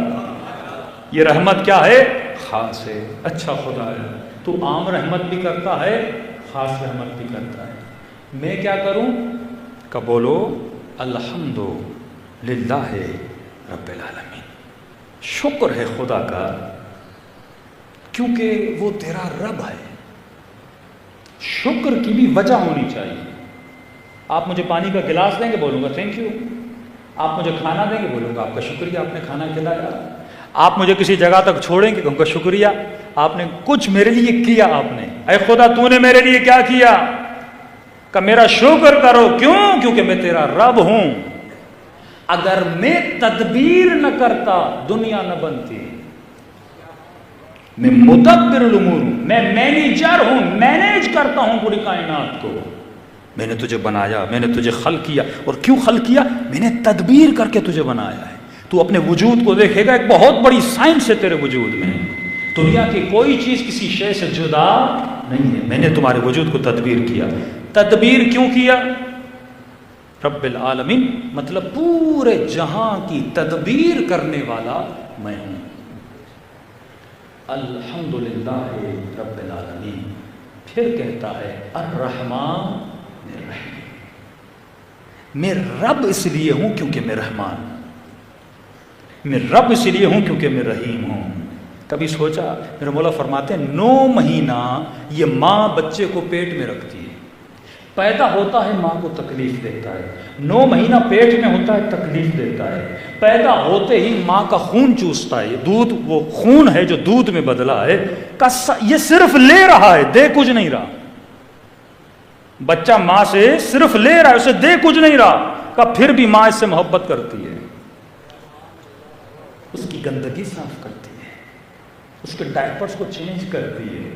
Speaker 1: یہ رحمت کیا ہے؟ خاص ہے. اچھا خدا ہے، تو عام رحمت بھی کرتا ہے، خاص رحمت بھی کرتا ہے. میں کیا کروں؟ کہ بولو الحمدللہ رب العالمین. شکر ہے خدا کا، کیونکہ وہ تیرا رب ہے. شکر کی بھی وجہ ہونی چاہیے. آپ مجھے پانی کا گلاس دیں گے، بولوں گا تھینک یو. آپ مجھے کھانا دیں گے، بولوں گا آپ کا شکریہ، آپ نے کھانا کھلایا. آپ مجھے کسی جگہ تک چھوڑیں گے، کہوں گا شکریہ، آپ نے کچھ میرے لیے کیا. آپ نے، اے خدا تو نے میرے لیے کیا کیا؟ کہ میرا شکر کرو. کیوں؟ کیونکہ میں تیرا رب ہوں. اگر میں تدبیر نہ کرتا دنیا نہ بنتی. میں مدبر الامور ہوں، میں مینیجر ہوں، مینیج کرتا ہوں پوری کائنات کو. میں نے تجھے بنایا، میں نے تجھے خلق کیا. اور کیوں خلق کیا؟ میں نے تدبیر کر کے تجھے بنایا ہے. تو اپنے وجود کو دیکھے گا، ایک بہت بڑی سائنس ہے تیرے وجود میں. دنیا کی کوئی چیز کسی شے سے جدا نہیں ہے. میں نے تمہارے وجود کو تدبیر کیا. تدبیر کیوں کیا؟ رب العالمین مطلب پورے جہاں کی تدبیر کرنے والا میں ہوں. الحمدللہ رب العالمین. پھر کہتا ہے الرحمن الرحیم. میں رب اس لیے ہوں کیونکہ میں رحمان ہوں. میں رب اس لیے ہوں کیونکہ میں رحیم ہوں. کبھی سوچا؟ میرے مولا فرماتے ہیں 9 مہینہ یہ ماں بچے کو پیٹ میں رکھتی ہے. پیدا ہوتا ہے ماں کو تکلیف دیتا ہے، 9 مہینہ پیٹ میں ہوتا ہے تکلیف دیتا ہے. پیدا ہوتے ہی ماں کا خون چوستا ہے. دودھ وہ خون ہے جو دودھ میں بدلا ہے، یہ صرف لے رہا ہے، دے کچھ نہیں رہا. بچہ ماں سے صرف لے رہا ہے، اسے دے کچھ نہیں رہا. کہ پھر بھی ماں اس سے محبت کرتی ہے، اس کی گندگی صاف کرتی ہے، اس کے ڈائپرز کو چینج کرتی ہے.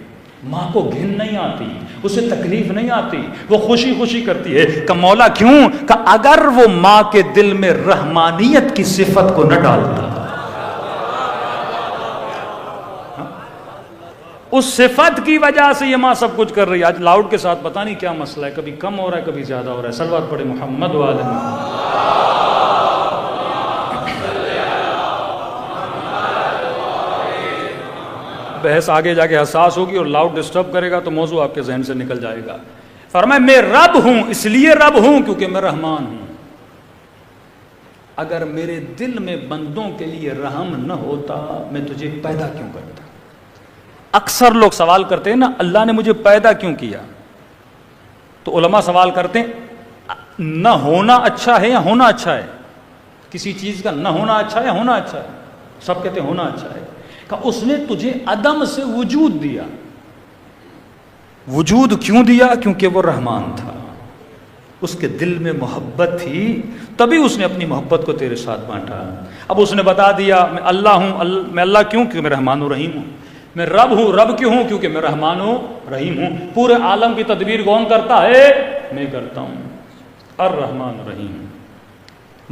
Speaker 1: ماں کو گھن نہیں آتی، اسے تکلیف نہیں آتی، وہ خوشی خوشی کرتی ہے. کہ مولا کیوں؟ کہ اگر وہ ماں کے دل میں رحمانیت کی صفت کو نہ ڈالتا، اس صفت کی وجہ سے یہ ماں سب کچھ کر رہی ہے. آج لاؤڈ کے ساتھ پتہ نہیں کیا مسئلہ ہے، کبھی کم ہو رہا ہے کبھی زیادہ ہو رہا ہے. صلوات پڑھے محمد وعلی محمد. بحث آگے جا کے حساس ہوگی اور لاؤڈ ڈسٹرب کرے گا تو موضوع آپ کے ذہن سے نکل جائے گا. فرمایا میں رب ہوں، اس لیے رب ہوں کیونکہ میں رحمان ہوں. اگر میرے دل میں بندوں کے لیے رحم نہ ہوتا میں تجھے پیدا کیوں کرتا؟ اکثر لوگ سوال کرتے ہیں نا اللہ نے مجھے پیدا کیوں کیا؟ تو علماء سوال کرتے ہیں نہ ہونا اچھا ہے یا ہونا اچھا ہے؟ کسی چیز کا نہ ہونا اچھا ہے یا ہونا اچھا ہے؟ سب کہتے ہیں ہونا اچھا ہے. کہ اس نے تجھے عدم سے وجود دیا. وجود کیوں دیا؟ کیونکہ وہ رحمان تھا، اس کے دل میں محبت تھی، تبھی اس نے اپنی محبت کو تیرے ساتھ بانٹا. اب اس نے بتا دیا میں اللہ ہوں. میں اللہ کیوں؟ کیونکہ میں رحمان و رحیم ہوں. میں رب ہوں. رب کیوں ہوں؟ کیونکہ میں رحمان و رحیم ہوں. پورے عالم کی تدبیر کون کرتا ہے؟ میں کرتا ہوں. الرحمن الرحیم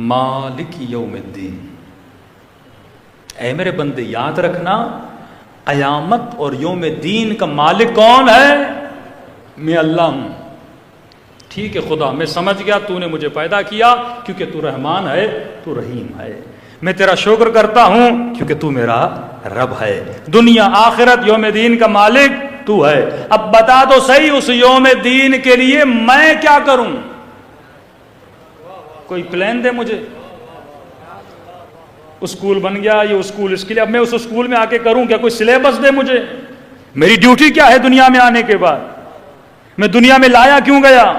Speaker 1: مالک یوم الدین. اے میرے بندے یاد رکھنا، قیامت اور یوم الدین کا مالک کون ہے؟ میں اللہ ہوں. ٹھیک ہے خدا، میں سمجھ گیا تو نے مجھے پیدا کیا کیونکہ تو رحمان ہے، تو رحیم ہے. میں تیرا شکر کرتا ہوں کیونکہ تو میرا رب ہے. دنیا آخرت یوم دین کا مالک تو ہے. اب بتا دو صحیح اس یوم دین کے لیے میں کیا کروں؟ کوئی پلان دے مجھے. اسکول بن گیا یہ اسکول، اس کے لیے اب میں اس اسکول میں آ کے کروں کیا؟ کوئی سلیبس دے مجھے. میری ڈیوٹی کیا ہے دنیا میں آنے کے بعد؟ میں دنیا میں لایا کیوں گیا؟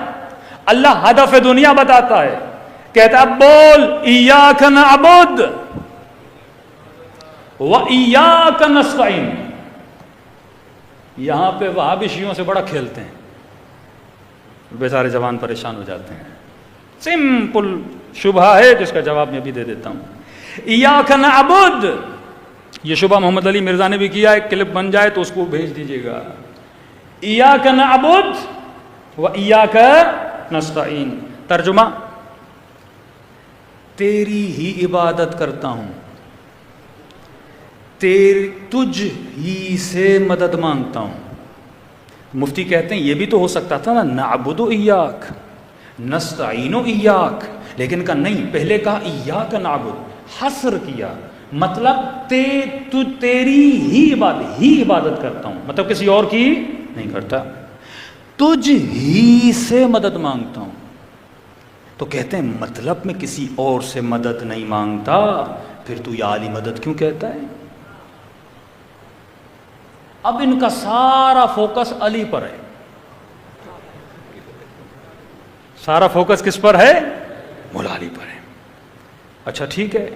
Speaker 1: اللہ ہدف دنیا بتاتا ہے، کہتا اب بول ایاک نعبد و ایاک نستعین. یہاں پہ وہابی شیعوں سے بڑا کھیلتے ہیں، بیچارے جوان پریشان ہو جاتے ہیں. سمپل شبہ ہے جس کا جواب میں بھی دے دیتا ہوں. ایاک نعبد، یہ شبہ محمد علی مرزا نے بھی کیا ہے، کلپ بن جائے تو اس کو بھیج دیجیے گا. ایاک نعبد و ایاک نستعین، ترجمہ تیری ہی عبادت کرتا ہوں، تجھ ہی سے مدد مانگتا ہوں. مفتی کہتے ہیں یہ بھی تو ہو سکتا تھا نا، نعبد ایاک نستعین ایاک، لیکن کہا نہیں، پہلے کہا ایاک نعبد، حصر کیا، مطلب تیری ہی عبادت کرتا ہوں، مطلب کسی اور کی نہیں کرتا، تجھ ہی سے مدد مانگتا ہوں. تو کہتے ہیں مطلب میں کسی اور سے مدد نہیں مانگتا، پھر تو یا علی مدد کیوں کہتا ہے؟ اب ان کا سارا فوکس علی پر ہے. سارا فوکس کس پر ہے؟ مولا علی پر ہے. اچھا ٹھیک ہے،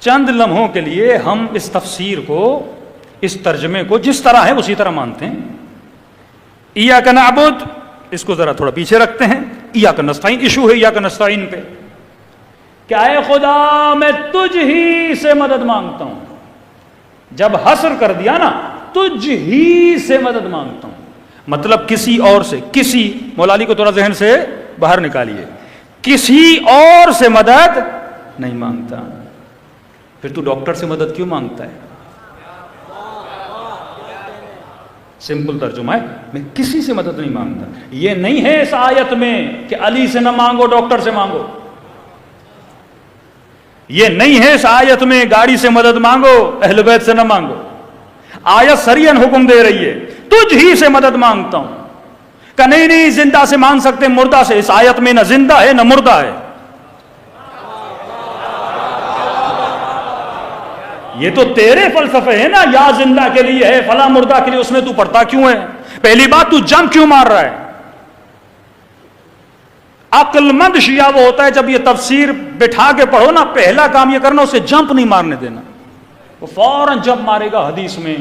Speaker 1: چند لمحوں کے لیے ہم اس تفسیر کو، اس ترجمے کو جس طرح ہے اسی طرح مانتے ہیں. ایاک نعبد اس کو ذرا تھوڑا پیچھے رکھتے ہیں. ایاک نستعین ایشو ہے ایاک نستعین پہ. کہ اے خدا میں تجھ ہی سے مدد مانگتا ہوں. جب حصر کر دیا نا، تجھ ہی سے مدد مانگتا ہوں، مطلب کسی اور سے، کسی، مولا علی کو تھوڑا ذہن سے باہر نکالیے، کسی اور سے مدد نہیں مانگتا. پھر تو ڈاکٹر سے مدد کیوں مانگتا ہے؟ سمپل ترجمہ ہے، میں کسی سے مدد نہیں مانگتا. یہ نہیں ہے اس آیت میں کہ علی سے نہ مانگو ڈاکٹر سے مانگو. یہ نہیں ہے اس آیت میں گاڑی سے مدد مانگو اہل بیت سے نہ مانگو. آیت سریعاً حکم دے رہی ہے تجھ ہی سے مدد مانگتا ہوں. کہ نہیں زندہ سے مانگ سکتے مردہ سے. اس آیت میں نہ زندہ ہے نہ مردہ ہے. یہ تو تیرے فلسفے ہیں نا، یا زندہ کے لیے ہے فلاں مردہ کے لیے، اس میں تو پڑھتا کیوں ہے؟ پہلی بات تو جمپ کیوں مار رہا ہے؟ عقل مند شیعہ وہ ہوتا ہے جب یہ تفسیر بٹھا کے پڑھو نا، پہلا کام یہ کرنا اسے جمپ نہیں مارنے دینا. وہ فوراً جمپ مارے گا حدیث میں،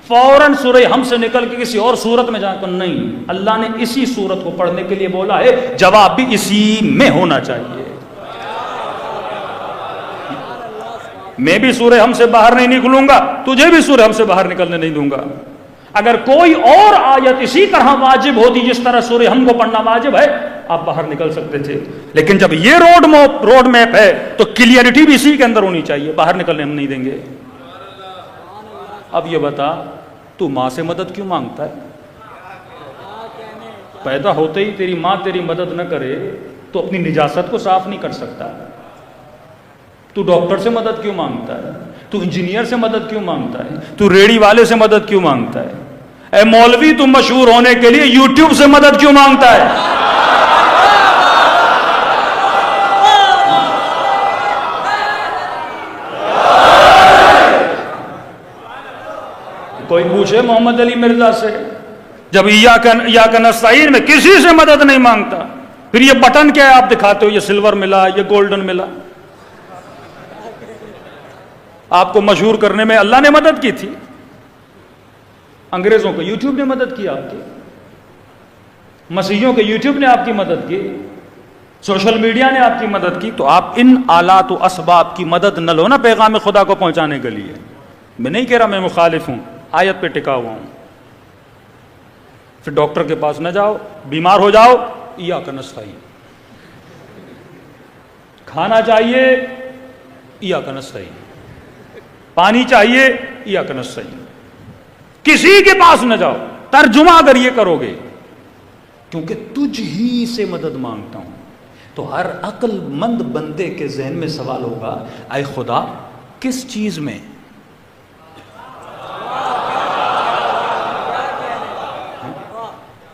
Speaker 1: فوراً سورہ ہم سے نکل کے کسی اور صورت میں جا کر. نہیں، اللہ نے اسی صورت کو پڑھنے کے لیے بولا ہے، جواب بھی اسی میں ہونا چاہیے. میں بھی سورہ ہم سے باہر نہیں نکلوں گا، تجھے بھی سورہ ہم سے باہر نکلنے نہیں دوں گا. اگر کوئی اور آیت اسی طرح واجب ہوتی جس طرح سورہ ہم کو پڑھنا واجب ہے، آپ باہر نکل سکتے تھے. لیکن جب یہ روڈ میپ ہے تو کلیئرٹی بھی اسی کے اندر ہونی چاہیے. باہر نکلنے ہم نہیں دیں گے. اب یہ بتا تو ماں سے مدد کیوں مانگتا ہے؟ پیدا ہوتے ہی تیری ماں تیری مدد نہ کرے تو اپنی نجاست کو صاف نہیں کر سکتا. تو ڈاکٹر سے مدد کیوں مانگتا ہے؟ تو انجینئر سے مدد کیوں مانگتا ہے؟ تو ریڑھی والے سے مدد کیوں مانگتا ہے؟ اے مولوی تم مشہور ہونے کے لیے یوٹیوب سے مدد کیوں مانگتا ہے؟ کوئی پوچھے محمد علی مرزا سے، جب ایاک نستعین میں کسی سے مدد نہیں مانگتا، پھر یہ بٹن کیا ہے آپ دکھاتے ہو، یہ سلور ملا، یہ گولڈن ملا. آپ کو مشہور کرنے میں اللہ نے مدد کی تھی، انگریزوں کو یوٹیوب نے مدد کی، آپ کی مسیحیوں کے یوٹیوب نے آپ کی مدد کی، سوشل میڈیا نے آپ کی مدد کی. تو آپ ان آلات و اسباب کی مدد نہ لو نا پیغام خدا کو پہنچانے کے لیے. میں نہیں کہہ رہا میں مخالف ہوں، آیت پہ ٹکا ہوا ہوں. پھر ڈاکٹر کے پاس نہ جاؤ، بیمار ہو جاؤ، ایاک نستعین. کھانا چاہیے، ایاک نستعین. پانی چاہیے، ایاک نستعین. کسی کے پاس نہ جاؤ. ترجمہ اگر یہ کرو گے، کیونکہ تجھ ہی سے مدد مانگتا ہوں، تو ہر عقل مند بندے کے ذہن میں سوال ہوگا، اے خدا کس چیز میں؟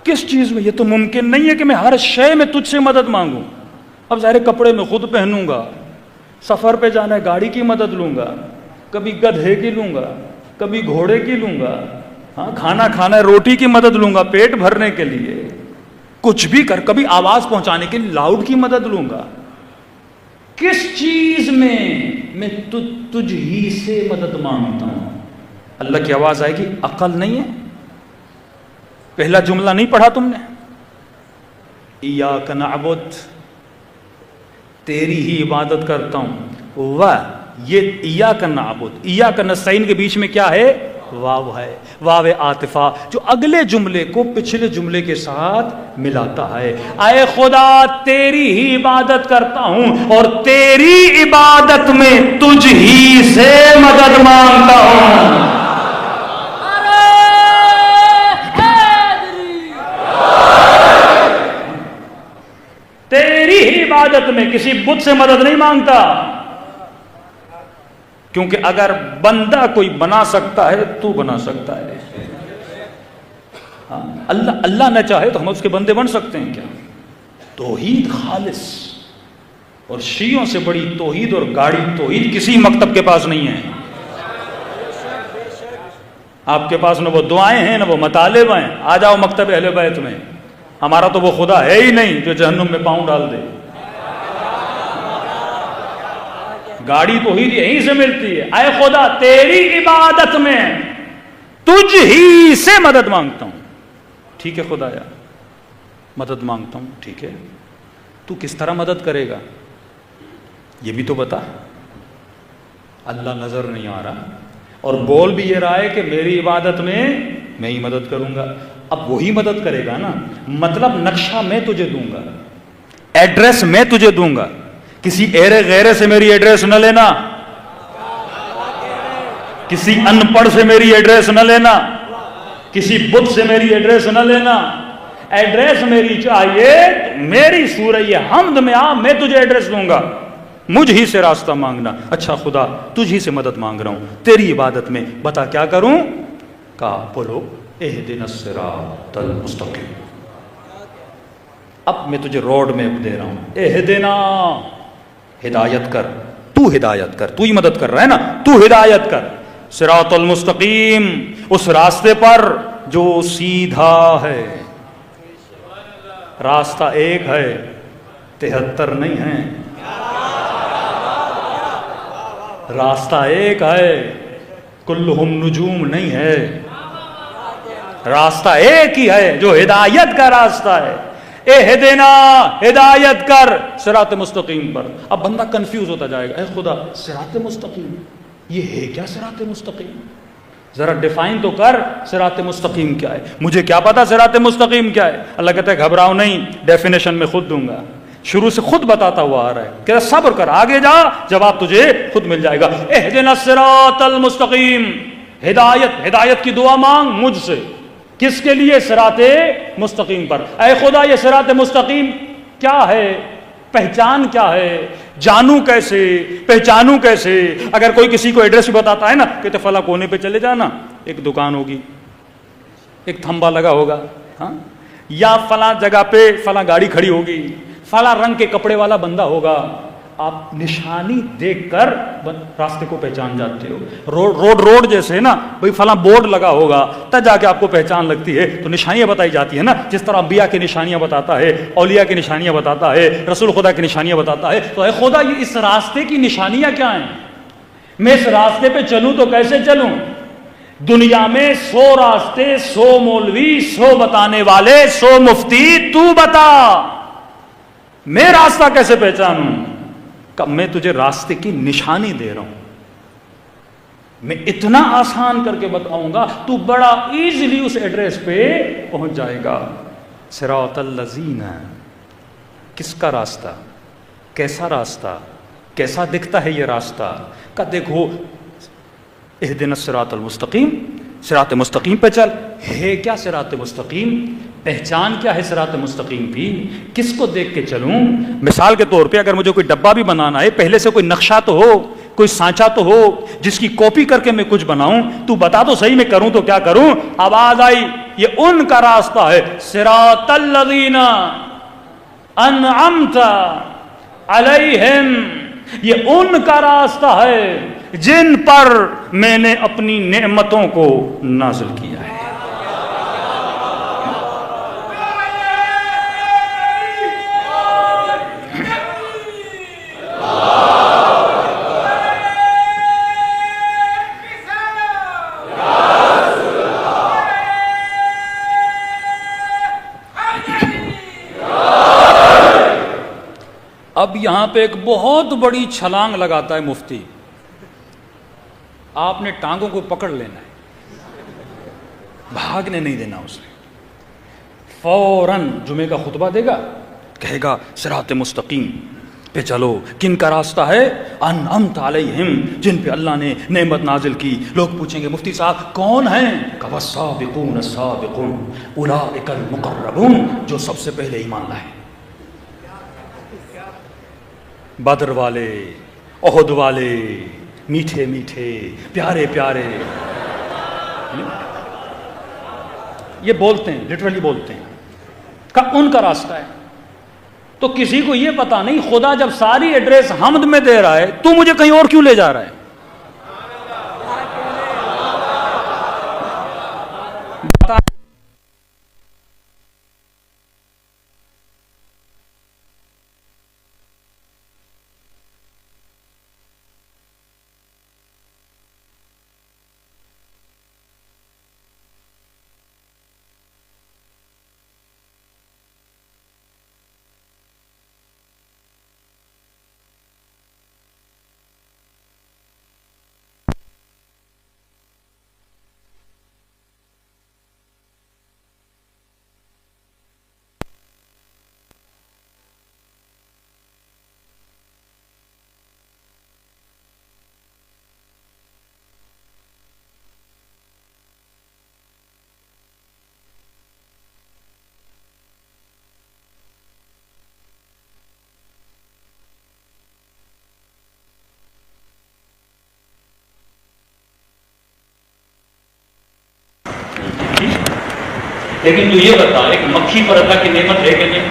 Speaker 1: کس چیز میں؟ یہ تو ممکن نہیں ہے کہ میں ہر شے میں تجھ سے مدد مانگوں. اب ظاہر کپڑے میں خود پہنوں گا، سفر پہ جانا ہے گاڑی کی مدد لوں گا، کبھی گدھے کی لوں گا، کبھی گھوڑے کی لوں گا، ہاں کھانا کھانا ہے روٹی کی مدد لوں گا پیٹ بھرنے کے لیے، کچھ بھی کر، کبھی آواز پہنچانے کے لیے لاؤڈ کی مدد لوں گا. کس چیز میں تجھ ہی سے مدد مانگتا ہوں. اللہ کی آواز آئے گی، عقل نہیں ہے؟ پہلا جملہ نہیں پڑھا تم نے؟ ایاک نعبد، تیری ہی عبادت کرتا ہوں. واہ، یہ ایاک نعبد ایاک نستعین کے بیچ میں کیا ہے؟ واو ہے، واو عاطفہ، جو اگلے جملے کو پچھلے جملے کے ساتھ ملاتا ہے. اے خدا تیری ہی عبادت کرتا ہوں اور تیری عبادت میں تجھ ہی سے مدد مانگتا ہوں. تیری ہی عبادت میں کسی بت سے مدد نہیں مانگتا. کیونکہ اگر بندہ کوئی بنا سکتا ہے تو بنا سکتا ہے. اللہ نہ چاہے تو ہم اس کے بندے بن سکتے ہیں کیا؟ توحید خالص، اور شیعوں سے بڑی توحید اور گاڑی توحید کسی مکتب کے پاس نہیں ہے. آپ کے پاس نہ وہ دعائیں ہیں نہ وہ مطالب ہیں. آ جاؤ مکتب اہل بیت میں. ہمارا تو وہ خدا ہے ہی نہیں جو جہنم میں پاؤں ڈال دے. گاڑی تو ہی یہیں سے ملتی ہے. اے خدا تیری عبادت میں تجھ ہی سے مدد مانگتا ہوں. ٹھیک ہے خدایا مدد مانگتا ہوں، ٹھیک ہے تو کس طرح مدد کرے گا یہ بھی تو بتا. اللہ نظر نہیں آ رہا اور بول بھی یہ رہا ہے کہ میری عبادت میں میں ہی مدد کروں گا. اب وہی مدد کرے گا نا. مطلب نقشہ میں تجھے دوں گا، ایڈریس میں تجھے دوں گا. کسی ایرے غیرے سے میری ایڈریس نہ لینا، کسی ان پڑھ سے میری ایڈریس نہ لینا، کسی بت سے میری ایڈریس نہ لینا. ایڈریس میری چاہیے میری سورہ حمد میں آ، میں تجھے ایڈریس دوں گا. مجھ ہی سے راستہ مانگنا. اچھا خدا تجھ ہی سے مدد مانگ رہا ہوں تیری عبادت میں، بتا کیا کروں؟ کہا بولو اہدنا الصراط المستقیم. اب میں تجھے روڈ میپ دے رہا ہوں. اہدنا، ہدایت کر، تو ہدایت کر، تو ہی مدد کر رہا ہے نا، تو ہدایت کر. صراط المستقیم، اس راستے پر جو سیدھا ہے. راستہ ایک ہے، 73 نہیں ہے. راستہ ایک ہے، کلہم نجوم نہیں ہے. راستہ ایک ہی ہے جو ہدایت کا راستہ ہے. اہدنا، ہدایت کر صراط مستقیم پر. اب بندہ کنفیوز ہوتا جائے گا، اے خدا صراط مستقیم یہ ہے کیا؟ صراط مستقیم ذرا ڈیفائن تو کر، صراط مستقیم کیا ہے؟ مجھے کیا پتا صراط مستقیم کیا ہے؟ اللہ کہتا ہے گھبراؤ نہیں، ڈیفینیشن میں خود دوں گا. شروع سے خود بتاتا ہوا آ رہا ہے، کہتا صبر کر، آگے جا، جواب تجھے خود مل جائے گا. اہدنا الصراط المستقیم، ہدایت، ہدایت کی دعا مانگ مجھ سے. کس کے لیے؟ صراط مستقیم پر. اے خدا یہ صراط مستقیم کیا ہے؟ پہچان کیا ہے؟ جانوں کیسے؟ پہچانوں کیسے؟ اگر کوئی کسی کو ایڈریس بتاتا ہے نا، کہتے فلاں کونے پہ چلے جانا، ایک دکان ہوگی، ایک تھمبا لگا ہوگا، ہاں، یا فلاں جگہ پہ فلاں گاڑی کھڑی ہوگی، فلاں رنگ کے کپڑے والا بندہ ہوگا. آپ نشانی دیکھ کر راستے کو پہچان جاتے ہو. روڈ جیسے نا بھئی فلاں بورڈ لگا ہوگا تب جا کے آپ کو پہچان لگتی ہے. تو نشانیاں بتائی جاتی ہے نا، جس طرح انبیاء کی نشانیاں بتاتا ہے، اولیاء کی نشانیاں بتاتا ہے، رسول خدا کی نشانیاں بتاتا ہے. تو اے خدا یہ اس راستے کی نشانیاں کیا ہیں؟ میں اس راستے پہ چلوں تو کیسے چلوں؟ دنیا میں 100 راستے، 100 مولوی، 100 بتانے والے، 100 مفتی، تو بتا میں راستہ کیسے پہچانوں؟ کہ میں تجھے راستے کی نشانی دے رہا ہوں، میں اتنا آسان کر کے بتاؤں گا تو بڑا ایزیلی اس ایڈریس پہ پہنچ جائے گا۔ صراط الذین، کس کا راستہ؟ کیسا راستہ؟ کیسا دکھتا ہے یہ راستہ؟ کہ دیکھو اہدنا الصراط المستقیم، صراط مستقیم پہ چل۔ ہے کیا صراط مستقیم؟ پہچان کیا ہے صراط مستقیم کی؟ کس کو دیکھ کے چلوں؟ مثال کے طور پہ اگر مجھے کوئی ڈبہ بھی بنانا ہے، پہلے سے کوئی نقشہ تو ہو، کوئی سانچہ تو ہو جس کی کاپی کر کے میں کچھ بناؤں۔ تو بتا تو صحیح میں کروں تو کیا کروں؟ آواز آئی، یہ ان کا راستہ ہے، صراط الذین انعمت علیہم، یہ ان کا راستہ ہے جن پر میں نے اپنی نعمتوں کو نازل کیا ہے۔ اب یہاں پہ ایک بہت بڑی چھلانگ لگاتا ہے مفتی، آپ نے ٹانگوں کو پکڑ لینا ہے، بھاگنے نہیں دینا اسے۔ فوراً جمعے کا خطبہ دے گا، کہے گا صراط مستقیم پہ چلو، کن کا راستہ ہے؟ انعمت علیہم، جن پہ اللہ نے نعمت نازل کی۔ لوگ پوچھیں گے مفتی صاحب کون ہیں؟ کہ والسابقون السابقون اولئک المقربون، جو سب سے پہلے ایمان لائے، بدر والے، احد والے، میٹھے میٹھے، پیارے پیارے، یہ بولتے ہیں، لٹرلی بولتے ہیں کہ ان کا راستہ ہے۔ تو کسی کو یہ پتا نہیں خدا جب ساری ایڈریس حمد میں دے رہا ہے تو مجھے کہیں اور کیوں لے جا رہا ہے؟ بتا لیکن تو یہ بتا، ایک مکھی پر اللہ کی نعمت ہے کہ نہیں؟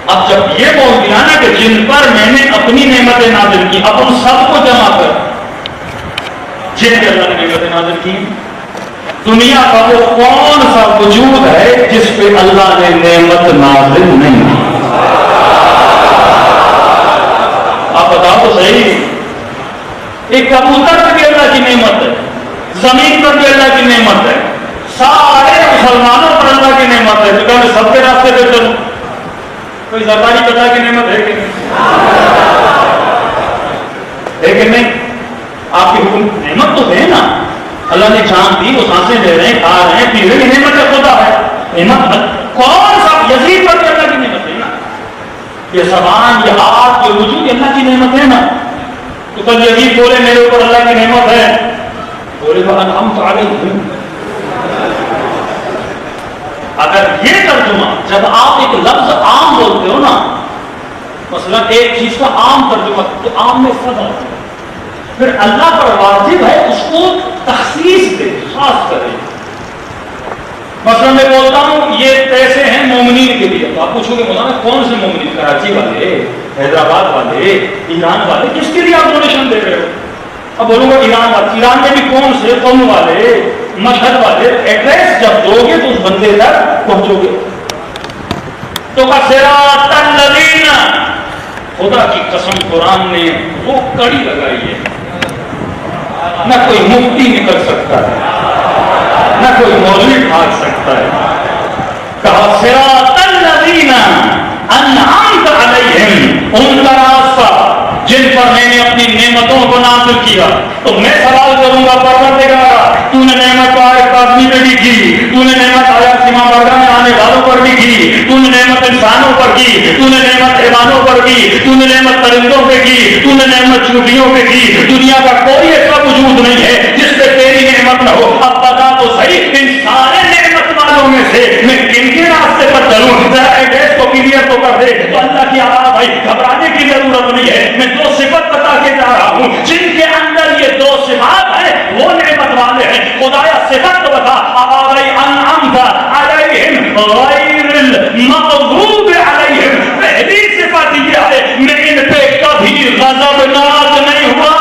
Speaker 1: اب جب یہ بول دیا نا کہ جن پر میں نے اپنی نعمتیں نازل کی، اب ان سب کو جمع کر جن پہ اللہ نے نعمتیں نازل کی۔ دنیا کا وہ کون سا وجود ہے جس پہ اللہ نے نعمت نازل نہیں کی؟ آپ بتاؤ تو صحیح۔ ایک کبوتر پہ بھی اللہ کی نعمت ہے، زمین پر بھی اللہ کی نعمت ہے، سارے مسلمانوں پر اللہ کی نعمت ہے، تو میں سب کے راستے پہ چلوں؟ کوئی زرباری پتا کی نعمت ہے کہ نہیں؟ ہے کہ نہیں؟ آپ کی حکم نعمت تو ہے نا، اللہ نے جان دی، وہ سانسیں لے رہے ہیں، کھا رہے ہیں، پی رہے ہیں، نعمت ہے خدا ہے۔ نعمت کون سا؟ یزید پر بھی اللہ کی نعمت ہے نا، یہ زبان، یہ آگ، یہ وجود اللہ کی نعمت ہے نا۔ تو کل یزید بولے میرے اوپر اللہ کی نعمت ہے، بولے وَأَنْعَمْتُ عَلَيْهِمْ۔ اگر یہ ترجمہ، جب آپ ایک لفظ عام بولتے ہو نا، مثلا ایک چیز کا عام ترجمہ، تو عام میں فضل، پھر اللہ پر واجب ہے اس کو تخصیص دے، خاص کرے۔ مثلا میں بولتا ہوں یہ پیسے ہیں مومنین کے لیے، تو آپ پوچھو گے مولانا کون سے مومنین؟ کراچی والے، حیدرآباد والے، ایران والے، کس کے لیے آپ ڈونیشن دے رہے ہو؟ اب بولوں گا ایران والے، ایران میں بھی کون سے؟ قوم والے، مشہد والے۔ ایڈریس جب دو گے تو اس بندے تک پہنچو گے۔ تو صراط الذین خدا کی قسم قرآن نے وہ کڑی لگائی ہے، نہ کوئی مفتی نکل سکتا ہے، نہ کوئی مولوی بھاگ سکتا ہے. کہا صراط الذین انعمت علیہم، ان کا راستہ جن پر میں نے اپنی نعمتوں کو نازل کیا. تو میں سوال کروں گا پروردگار، تو نے نعمت آیت آدمی پہ بھی کی، تو نے نعمت آیت سیما بارگاہ میں آنے والوں پر بھی کی، تو نے نعمت انسانوں پر کی، تو نے نعمت حیوانوں پر کی، تو نے نعمت پرندوں پہ کی، تو نے نعمت چوٹیوں پہ کی. دنیا کا کوئی ایسا وجود نہیں ہے جس پہ تیری نعمت نہ ہو. اب بتا تو صحیح، ان سارے نعمت والوں میں سے میں کن کے راستے پر چلوں؟ ذرا ایڈریس کو کلیئر تو کر دے. تو اللہ کی آواز، بھائی گھبرانے کی ضرورت نہیں ہے، میں دو صفت بتا کے جا رہا ہوں جن کے اندر یہ دو صفات ہیں وہ نعمت والے ہیں. خدایا صفت تو بتا. انعمت علیہم غیر المغضوب علیہم، پہلی صفت یہ ہے میں ان پہ کبھی غضبناک نہیں ہوا.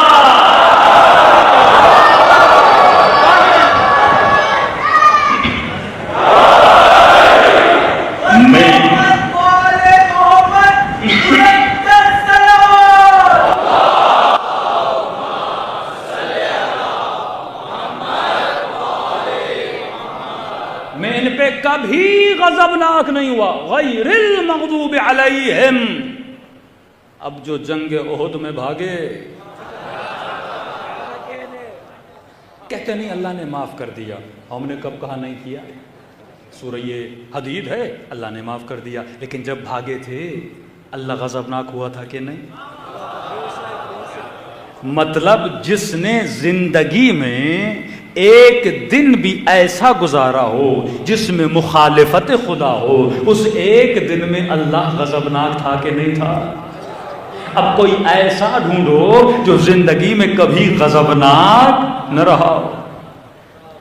Speaker 1: کبھی غضبناک نہیں ہوا. غیر المغضوب علیہم. اب جو جنگ احد میں بھاگے کہتے نہیں اللہ نے معاف کر دیا. ہم نے کب کہا نہیں کیا؟ سورہ حدید ہے، اللہ نے معاف کر دیا. لیکن جب بھاگے تھے اللہ غضبناک ہوا تھا کہ نہیں؟ مطلب جس نے زندگی میں ایک دن بھی ایسا گزارا ہو جس میں مخالفت خدا ہو، اس ایک دن میں اللہ غضبناک تھا کہ نہیں تھا؟ اب کوئی ایسا ڈھونڈو جو زندگی میں کبھی غضبناک نہ رہا ہو.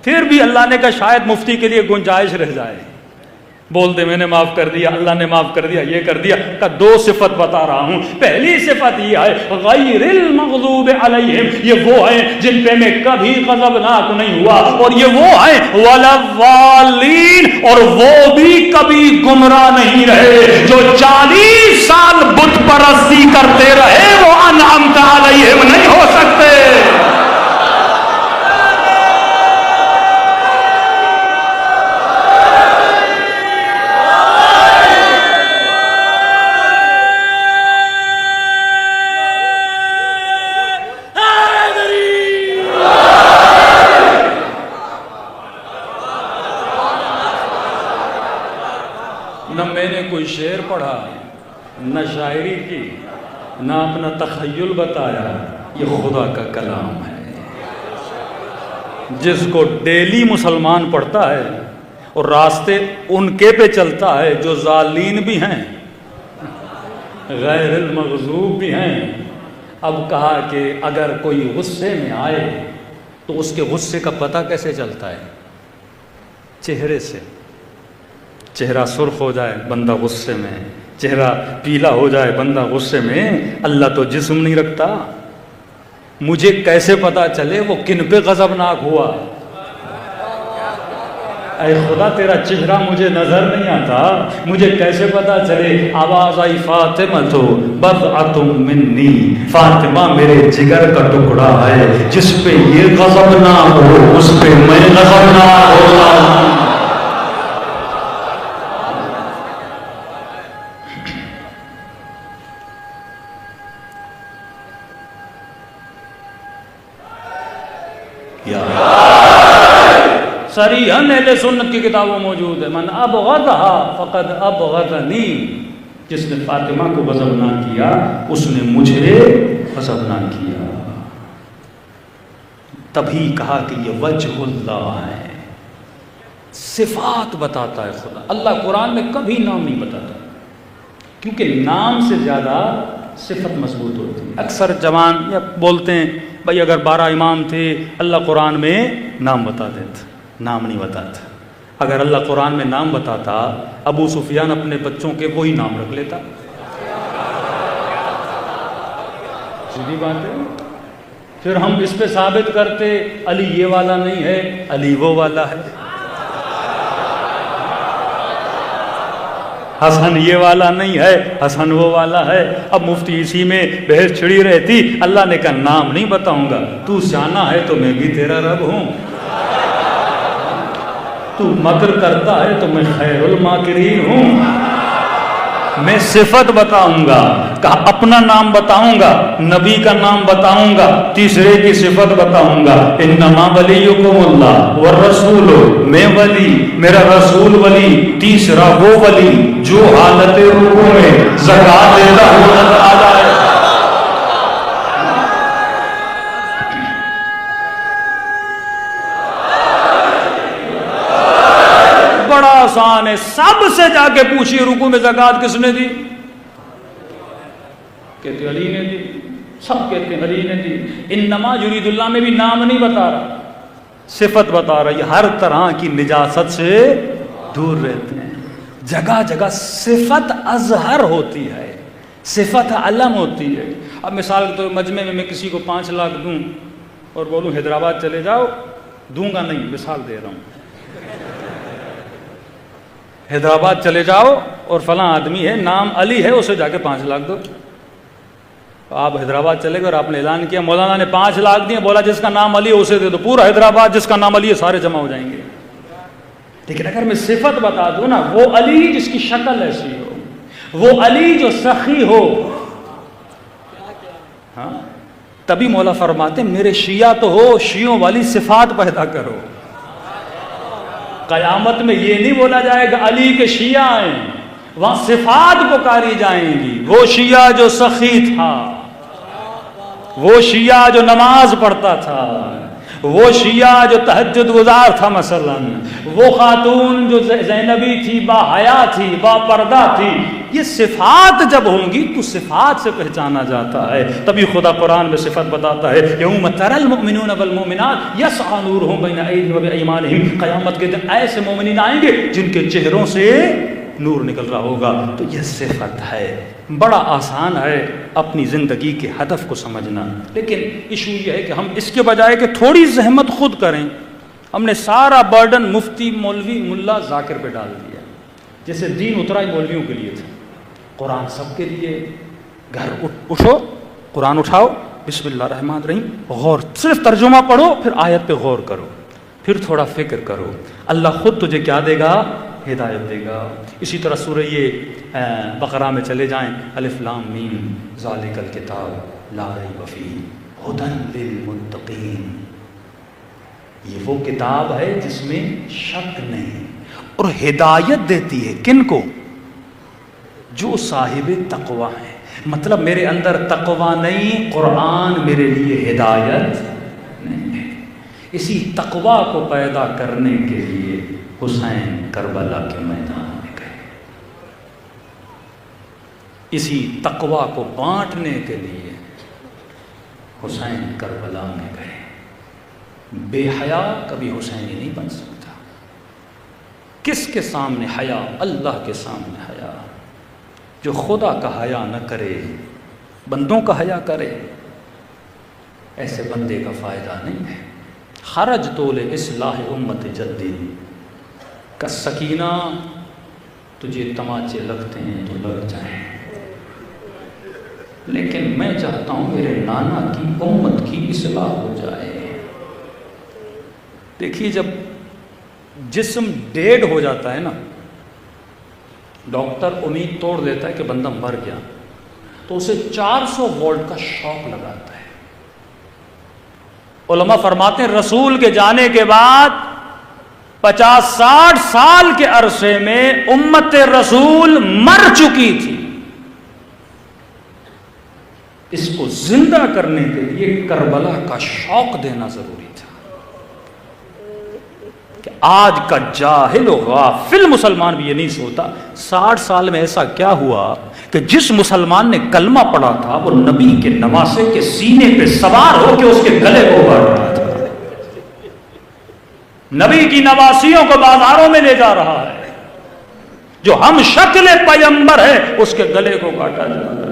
Speaker 1: پھر بھی اللہ نے کہا شاید مفتی کے لیے گنجائش رہ جائے، بول دے میں نے معاف کر دیا، اللہ نے معاف کر دیا، یہ کر دیا. کا دو صفت بتا رہا ہوں. پہلی صفت یہ ہے غیر المغضوب علیہم، یہ وہ ہیں جن پہ میں کبھی غضبناک نہیں ہوا. اور یہ وہ ہیں وَلَضَّالِّينَ، اور وہ بھی کبھی گمراہ نہیں رہے. جو 40 سال بت پرستی کرتے رہے وہ انعمت علیہم نہیں ہو سکتے. نہ میں نے کوئی شعر پڑھا، نہ شاعری کی، نہ اپنا تخیل بتایا، یہ خدا کا کلام ہے جس کو ڈیلی مسلمان پڑھتا ہے اور راستے ان کے پہ چلتا ہے جو ضالین بھی ہیں، غیر المغضوب بھی ہیں. اب کہا کہ اگر کوئی غصے میں آئے تو اس کے غصے کا پتہ کیسے چلتا ہے؟ چہرے سے. چہرہ سرخ ہو جائے بندہ غصے میں، چہرہ پیلا ہو جائے بندہ غصے میں. اللہ تو جسم نہیں رکھتا. مجھے کیسے پتا چلے وہ کن پہ غضبناک ہوا؟ اے خدا تیرا چہرہ مجھے نظر نہیں آتا، مجھے کیسے پتا چلے؟ آواز آئی فاطمہ تو بضعۃ منی، فاطمہ میرے جگر کا ٹکڑا ہے، جس پہ یہ غضبناک ہو اس پہ میں غضبناک ہوتا ہوں. صریحاً اہل سنت کی کتابوں موجود ہے، من ابغضها فقد ابغضنی. جس نے فاطمہ کو غضبناک کیا اس نے مجھے غضبناک کیا. تبھی کہا کہ یہ وجہ اللہ ہے، صفات بتاتا ہے خدا. اللہ قرآن میں کبھی نام نہیں بتاتا کیونکہ نام سے زیادہ صفت مضبوط ہوتی ہے. اکثر جوان یا بولتے ہیں بھائی اگر 12 امام تھے اللہ قرآن میں نام بتا دیتا، نام نہیں بتاتا. اگر اللہ قرآن میں نام بتاتا ابو سفیان اپنے بچوں کے وہی نام رکھ لیتا. سیدھی بات ہے. پھر ہم اس پہ ثابت کرتے علی یہ والا نہیں ہے، علی وہ والا ہے. حسن یہ والا نہیں ہے، حسن وہ والا ہے۔ اب مفتی اسی میں بحث چھڑی رہتی، اللہ نے کہا نام نہیں بتاؤں گا، تو سیانا ہے تو میں بھی تیرا رب ہوں، تو مکر کرتا ہے تو میں خیر الماکرین ہوں۔ میں صفت بتاؤں گا، کہا اپنا نام بتاؤں گا، نبی کا نام بتاؤں گا، تیسرے کی صفت بتاؤں گا، انما ولیکم اللہ والرسول، میں ولی، میرا رسول ولی، تیسرا وہ ولی جو حالت رکوع میں زکوٰۃ دیتا ہوا نظر آ جائے۔ بڑا آسان ہے، سب سے جا کے پوچھیے رکوع میں زکوٰۃ کس نے دی؟ کہتے علی نے دی، سب کہتے ہیں علی نے دی۔ انما یرید اللہ میں بھی نام نہیں بتا رہا، صفت بتا رہا، یہ ہر طرح کی نجاست سے دور رہتے ہیں۔ جگہ جگہ صفت اظہر ہوتی ہے، صفت علم ہوتی ہے۔ اب مثال کے طور پر مجمع میں کسی کو 5 لاکھ دوں اور بولوں حیدرآباد چلے جاؤ، دوں گا نہیں، مثال دے رہا ہوں، حیدرآباد چلے جاؤ اور فلاں آدمی ہے نام علی ہے، اسے جا کے 5 لاکھ دو۔ آپ حیدرآباد چلے گئے اور آپ نے اعلان کیا مولانا نے 5 لاکھ دیے، بولا جس کا نام علی ہے اسے دے دو، پورا حیدرآباد جس کا نام علی ہے سارے جمع ہو جائیں گے۔ لیکن اگر میں صفت بتا دوں نا، وہ علی جس کی شکل ایسی ہو، وہ علی جو سخی ہو، ہاں تبھی مولا فرماتے میرے شیعہ تو ہو، شیعوں والی صفات پیدا کرو۔ قیامت میں یہ نہیں بولا جائے گا علی کے شیعہ ہیں، وہاں صفات پکاری جائیں گی۔ وہ شیعہ جو سخی تھا، وہ شیعہ جو نماز پڑھتا تھا، وہ شیعہ جو تہجد گزار تھا، مثلا وہ خاتون جو زینبی تھی، با حیا تھی، با پردہ تھی، یہ صفات جب ہوں گی تو صفات سے پہچانا جاتا ہے۔ تبھی خدا قرآن میں صفت بتاتا ہے یوم تری المؤمنون والمؤمنات یسعی نورہم بین ایدیہم وبایمانہم، قیامت کے دن ایسے مومنین آئیں گے جن کے چہروں سے نور نکل رہا ہوگا۔ تو یہ صفت ہے، بڑا آسان ہے اپنی زندگی کے ہدف کو سمجھنا، لیکن ایشو یہ ہے کہ ہم اس کے بجائے کہ تھوڑی زحمت خود کریں، ہم نے سارا برڈن مفتی، مولوی، ملا، ذاکر پہ ڈال دیا۔ جیسے دین اترا ہی مولویوں کے لیے تھا، قرآن سب کے لیے، گھر اٹھو قرآن اٹھاؤ، بسم اللہ الرحمن الرحیم، غور، صرف ترجمہ پڑھو، پھر آیت پہ غور کرو، پھر تھوڑا فکر کرو، اللہ خود تجھے کیا دے گا؟ ہدایت دے گا۔ اسی طرح سورہ یہ بقرہ میں چلے جائیں، الف لام میم ذالک الکتاب لا ریب فیہ ھدی للمتقین، یہ وہ کتاب ہے جس میں شک نہیں، اور ہدایت دیتی ہے کن کو؟ جو صاحب تقوی ہے۔ مطلب میرے اندر تقوی نہیں، قرآن میرے لیے ہدایت نہیں ہے۔ اسی تقوی کو پیدا کرنے کے لیے حسین کربلا کے میدان میں گئے، اسی تقوی کو بانٹنے کے لیے حسین کربلا میں گئے۔ بے حیا کبھی حسینی نہیں بن سکتا۔ کس کے سامنے حیا؟ اللہ کے سامنے حیا۔ جو خدا کا حیا نہ کرے، بندوں کا حیا کرے، ایسے بندے کا فائدہ نہیں ہے۔ خرج طول اصلاح امت جدی کا سکینہ، تجھے تماچے لگتے ہیں تو لگ جائیں، لیکن میں چاہتا ہوں میرے نانا کی امت کی اصلاح ہو جائے۔ دیکھیے جب جسم ڈیڈ ہو جاتا ہے نا، ڈاکٹر امید توڑ دیتا ہے کہ بندہ مر گیا، تو اسے 400 وولٹ کا شاک لگاتا ہے۔ علماء فرماتے ہیں رسول کے جانے کے بعد 50-60 سال کے عرصے میں امت رسول مر چکی تھی۔ اس کو زندہ کرنے کے لیے کربلا کا شوق دینا ضروری تھا کہ آج کا جاہل و غافل مسلمان بھی یہ نہیں سوچتا 60 سال میں ایسا کیا ہوا کہ جس مسلمان نے کلمہ پڑھا تھا وہ نبی کے نواسے کے سینے پہ سوار ہو کے اس کے گلے کو کاٹ رہا تھا، نبی کی نواسیوں کو بازاروں میں لے جا رہا ہے، جو ہم شکل پیغمبر ہے اس کے گلے کو کاٹا جا رہا ہے۔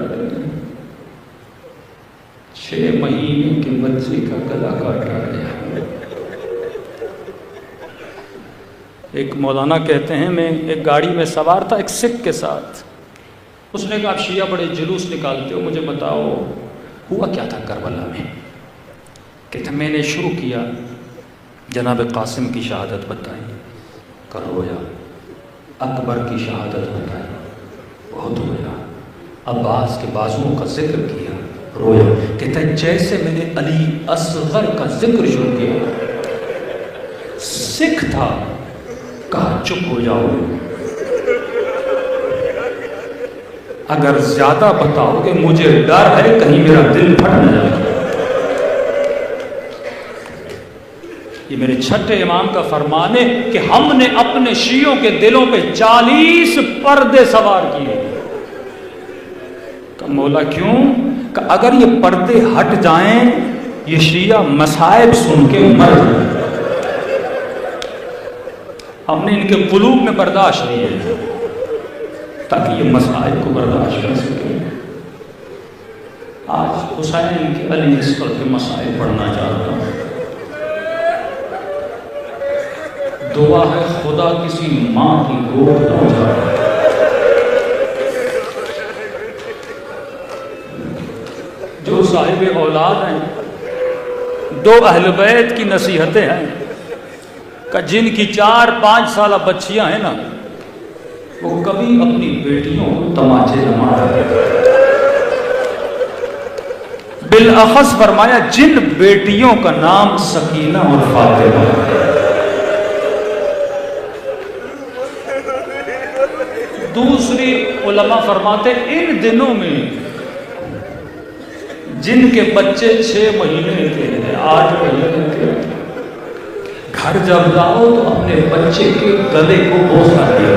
Speaker 1: 6 مہینے کے بچے کا گلا کاٹا گیا۔ ایک مولانا کہتے ہیں میں ایک گاڑی میں سوار تھا ایک سکھ کے ساتھ. اس نے کہا آپ شیعہ بڑے جلوس نکالتے ہو، مجھے بتاؤ ہوا کیا تھا کربلا میں؟ کہتے میں نے شروع کیا جناب قاسم کی شہادت بتائی، رویا. اکبر کی شہادت بتائی، بہت رویا. عباس کے بازوؤں کا ذکر کیا، رویا. کہتا ہے جیسے میں نے علی اصغر کا ذکر شروع کیا، سکھ تھا، کہا چپ ہو جاؤ، اگر زیادہ بتاؤ گے مجھے ڈر ہے کہیں میرا دل پھٹ نہ جائے. یہ میرے چھٹے امام کا فرمان ہے کہ ہم نے اپنے شیعوں کے دلوں پہ 40 پردے سوار کیے. کہ مولا کیوں؟ کہ اگر یہ پردے ہٹ جائیں یہ شیعہ مصائب سن کے مر جائیں. ہم نے ان کے قلوب میں برداشت نہیں ہے تاکہ یہ مصائب کو برداشت کر سکے. آج حسین کی علی اصغر کے مسائل پڑھنا چاہتا ہوں. دعا ہے خدا کسی ماں کی گود نہ اجاڑے. جو صاحب اولاد ہیں، 2 اہل بیت کی نصیحتیں ہیں کہ جن کی 4-5 سالہ بچیاں ہیں نا، وہ کبھی اپنی بیٹیوں کو تماچے نہ مارے. بالاخص فرمایا جن بیٹیوں کا نام سکینہ اور فاطمہ ہے. دوسری علماء فرماتے ان دنوں میں جن کے بچے 6 مہینے کے 8 مہینے کے، گھر جب جاؤ تو اپنے بچے کے گلے کو بوسہ دیا.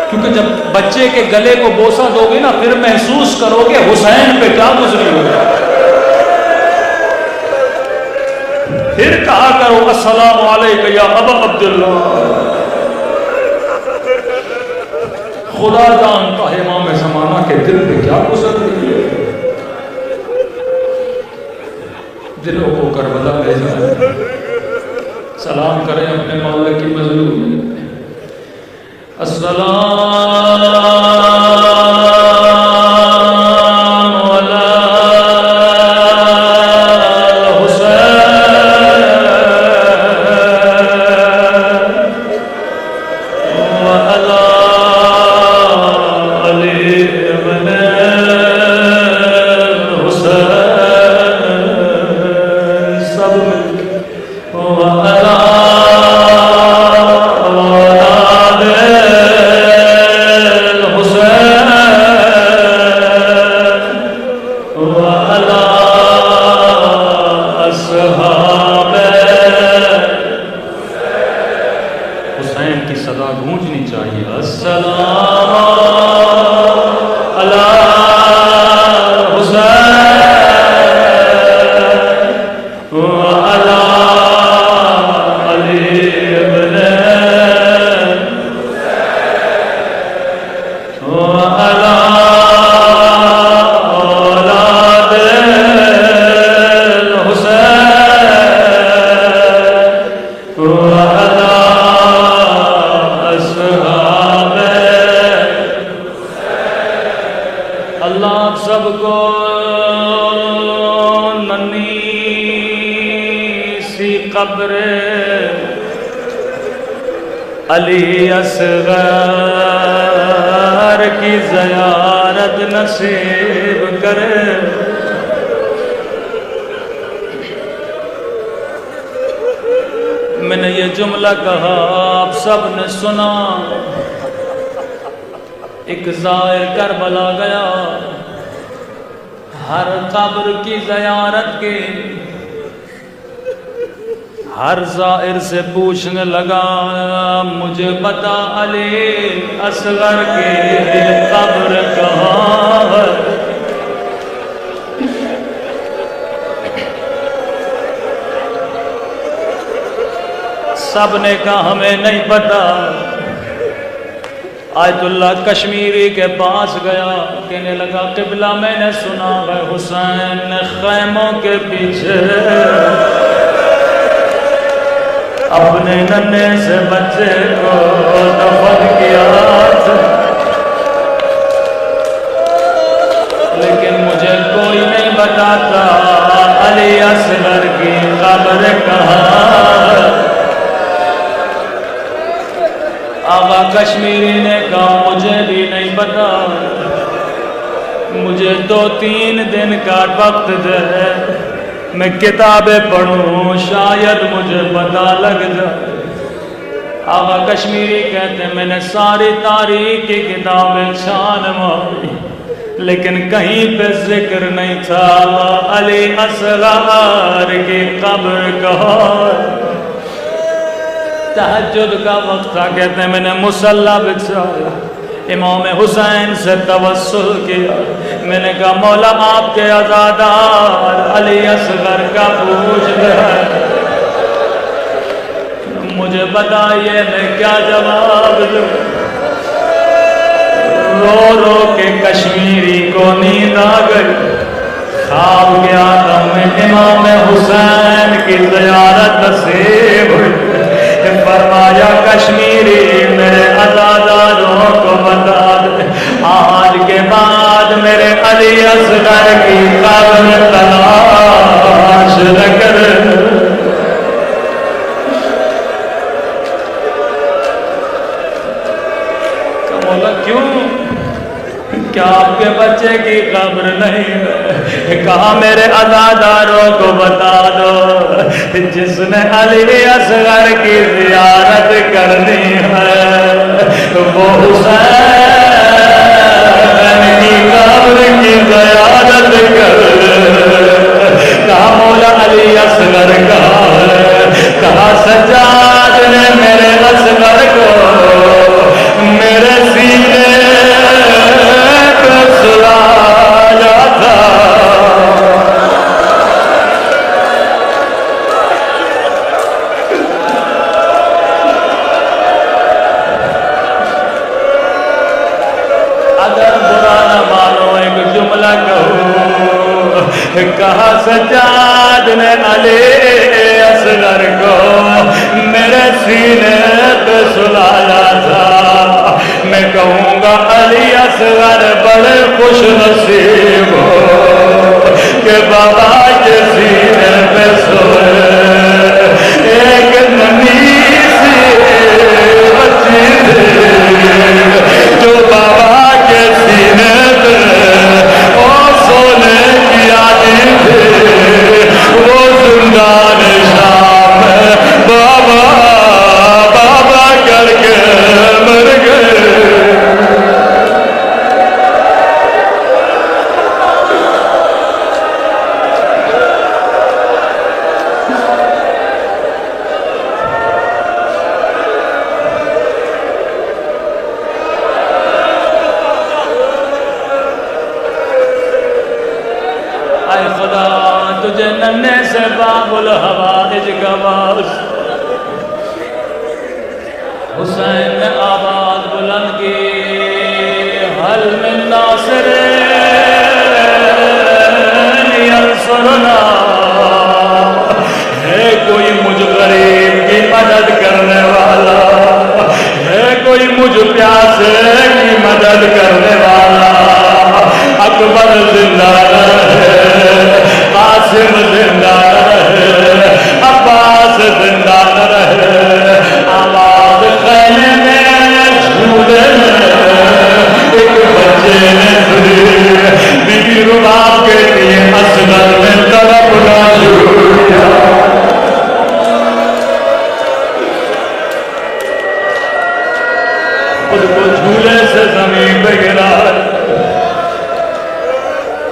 Speaker 1: کیونکہ جب بچے کے گلے کو بوسہ دو گے نا پھر محسوس کرو گے حسین پہ کیا گزری ہوگا. پھر کہا کرو السلام علیکم یا ابا عبداللہ. خدا جانتا ہے امام زمانہ کے دل پہ کیا گزر رہی ہے. دلوں کو کربلا لے جائیں، سلام کریں اپنے مولا کی مظلوم. السلام علی اصغر کی زیارت نصیب کرے. میں نے یہ جملہ کہا آپ سب نے سنا. ایک زائر کربلا گیا، ہر قبر کی زیارت کے ہر زائر سے پوچھنے لگا مجھے بتا علی اصغر کی قبر کہاں ہے. سب نے کہا ہمیں نہیں پتا. آیت اللہ کشمیری کے پاس گیا، کہنے لگا قبلہ میں نے سنا ہے حسین نے خیموں کے پیچھے اپنے ننھے سے بچے کو دفن کیا تھا، لیکن مجھے کوئی نہیں بتاتا علی اصغر کی قبر کہاں۔ آقا کشمیری نے کہا مجھے بھی نہیں پتا، مجھے 2-3 دن کا وقت دے، میں کتابیں پڑھوں شاید مجھے پتہ لگ جائے۔ آقا کشمیری کہتے ہیں میں نے ساری تاریخ کی کتابیں چھان ماری، لیکن کہیں پہ ذکر نہیں تھا علی اصغر کی قبر کہاں۔ تہجد کا وقت تھا، کہتے ہیں میں نے مصلی بچھایا، امام حسین سے توسل کیا، میں نے کہا مولا آپ کے عزادار علی اصغر کا پوچھ ہے، مجھے بتائیے میں کیا جواب دوں۔ رو رو کے کشمیری کو نیند آ گئی، خواب گیا تھا میں امام حسین کی زیارت نصیب ہوئی۔ فرمایا کشمیری میرے عزاداروں کو بتا دے، آج کے بعد میرے علی اصغر کی قبر تلاش نہ کر۔ مولا کیوں؟ کیا آپ کے بچے کی قبر نہیں ہے؟ کہا میرے عزاداروں کو بتا دو جس نے علی اصغر کی زیارت کرنی ہے وہ حسین کی قبر کی زیارت کر۔ کہا مولا علی اصغر کہاں ہے؟ کہا سجاد نے میرے اصغر کو میرے سینے پہ سلایا تھا۔ اگر برا نہ مانو ایک جملہ کہوں، کہا سجاد نے علی اصغر کو میرے سینے پہ سلایا تھا۔ میں کہوں گا علی اصغر بڑے خوش نصیب ہو کہ بابا کے سینے پہ سوئے۔ ایک ننھی سی بچی تھی جو بابا کے سینے پہ اور سونے کی عادی تھی، وہ زندان شام میں بابا بابا کر کے مر گئے۔ اے خدا تجھے ننھے سے باب الحوائج کا واسطہ، حسین نے آواز بلند کی حل من ناصر ینصرنا، ہے کوئی مجھ غریب کی مدد کرنے والا، ہے کوئی مجھ پیاسے کی مدد کرنے والا۔ اکبر زندہ رہے، قاسم زندہ رہے، عباس زندہ رہے۔ آواز خیمے میں جھولے ایک بچے نے سنی، بی بی رباب کے لیے اصغر میں تڑپنا شروع کیا۔ خود کو جھولے سے زمین پہ گرا،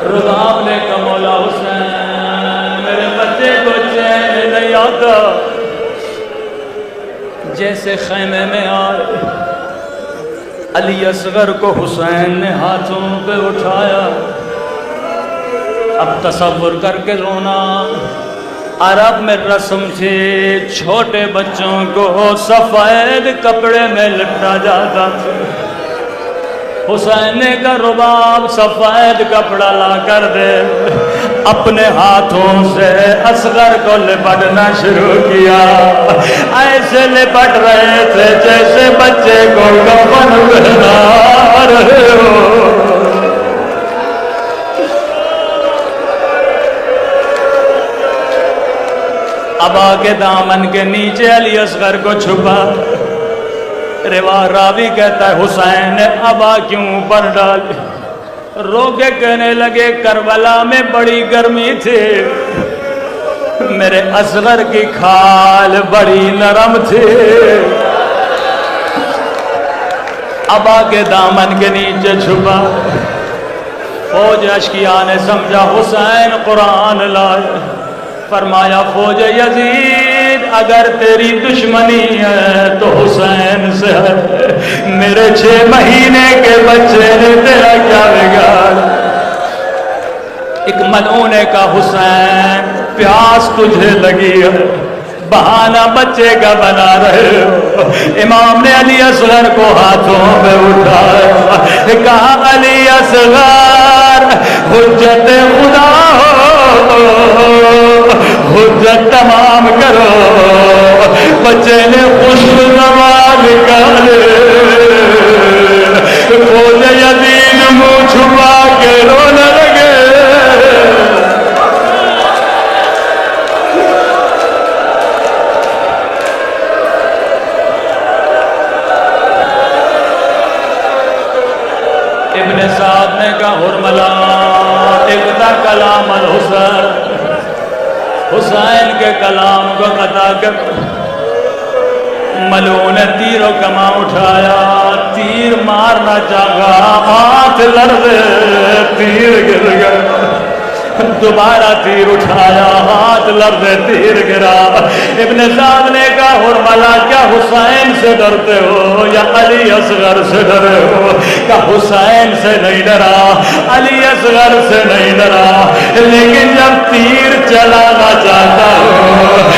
Speaker 1: رباب نے کہا مولا حسین میرے بچے کو چین نہیں آتا۔ جیسے خیمے میں آئے علی اصغر کو حسین نے ہاتھوں پہ اٹھایا۔ اب تصور کر کے رونا، عرب میں رسم تھی چھوٹے بچوں کو سفید کپڑے میں لٹا جاتا تھا۔ حسین نے کہا رباب سفید کپڑا لا کر دے۔ اپنے ہاتھوں سے اصغر کو لپٹنا شروع کیا. ایسے لپٹ رہے تھے جیسے بچے کو کفن پہنا رہے ہو. ابا کے دامن کے نیچے علی اصغر کو چھپا. راوی کہتا ہے حسین نے ابا کیوں اوپر ڈالی. رو کے کہنے لگے کربلا میں بڑی گرمی تھی, میرے اصغر کی کھال بڑی نرم تھی. ابا کے دامن کے نیچے چھپا. فوج اشکیا نے سمجھا حسین قرآن لائے. فرمایا فوج یزید اگر تیری دشمنی ہے تو حسین سے ہے, میرے 6 مہینے کے بچے نے تیرا کیا بگاڑا. ایک ملعونے کا حسین پیاس تجھے لگی ہے, بہانہ بچے کا بنا رہے ہو. امام نے علی اصغر کو ہاتھوں پہ اٹھایا, کہا علی اصغر حجت خدا ہو, حجت تمام کرو. بچے نے خوشب زبان نکالے, فوج یزید منہ چھپا کے رونے لگے. ابن سعد نے کہا حرملا اقطع کلام الحسین, حسین کے کلام کو قطع کر. ملعون نے تیر و کما اٹھایا, تیر مارنا چاہا, ہاتھ لرزے, تیر گر گیا. دوبارہ تیر اٹھایا, ہاتھ لرزے, تیر گرا. ابن سعد نے کہا حرملا کیا حسین سے ڈرتے ہو یا علی اصغر سے ڈرے ہو؟ کہ حسین سے نہیں ڈرا, علی اصغر سے نہیں ڈرا, لیکن جب تیر چلانا چاہتا ہوں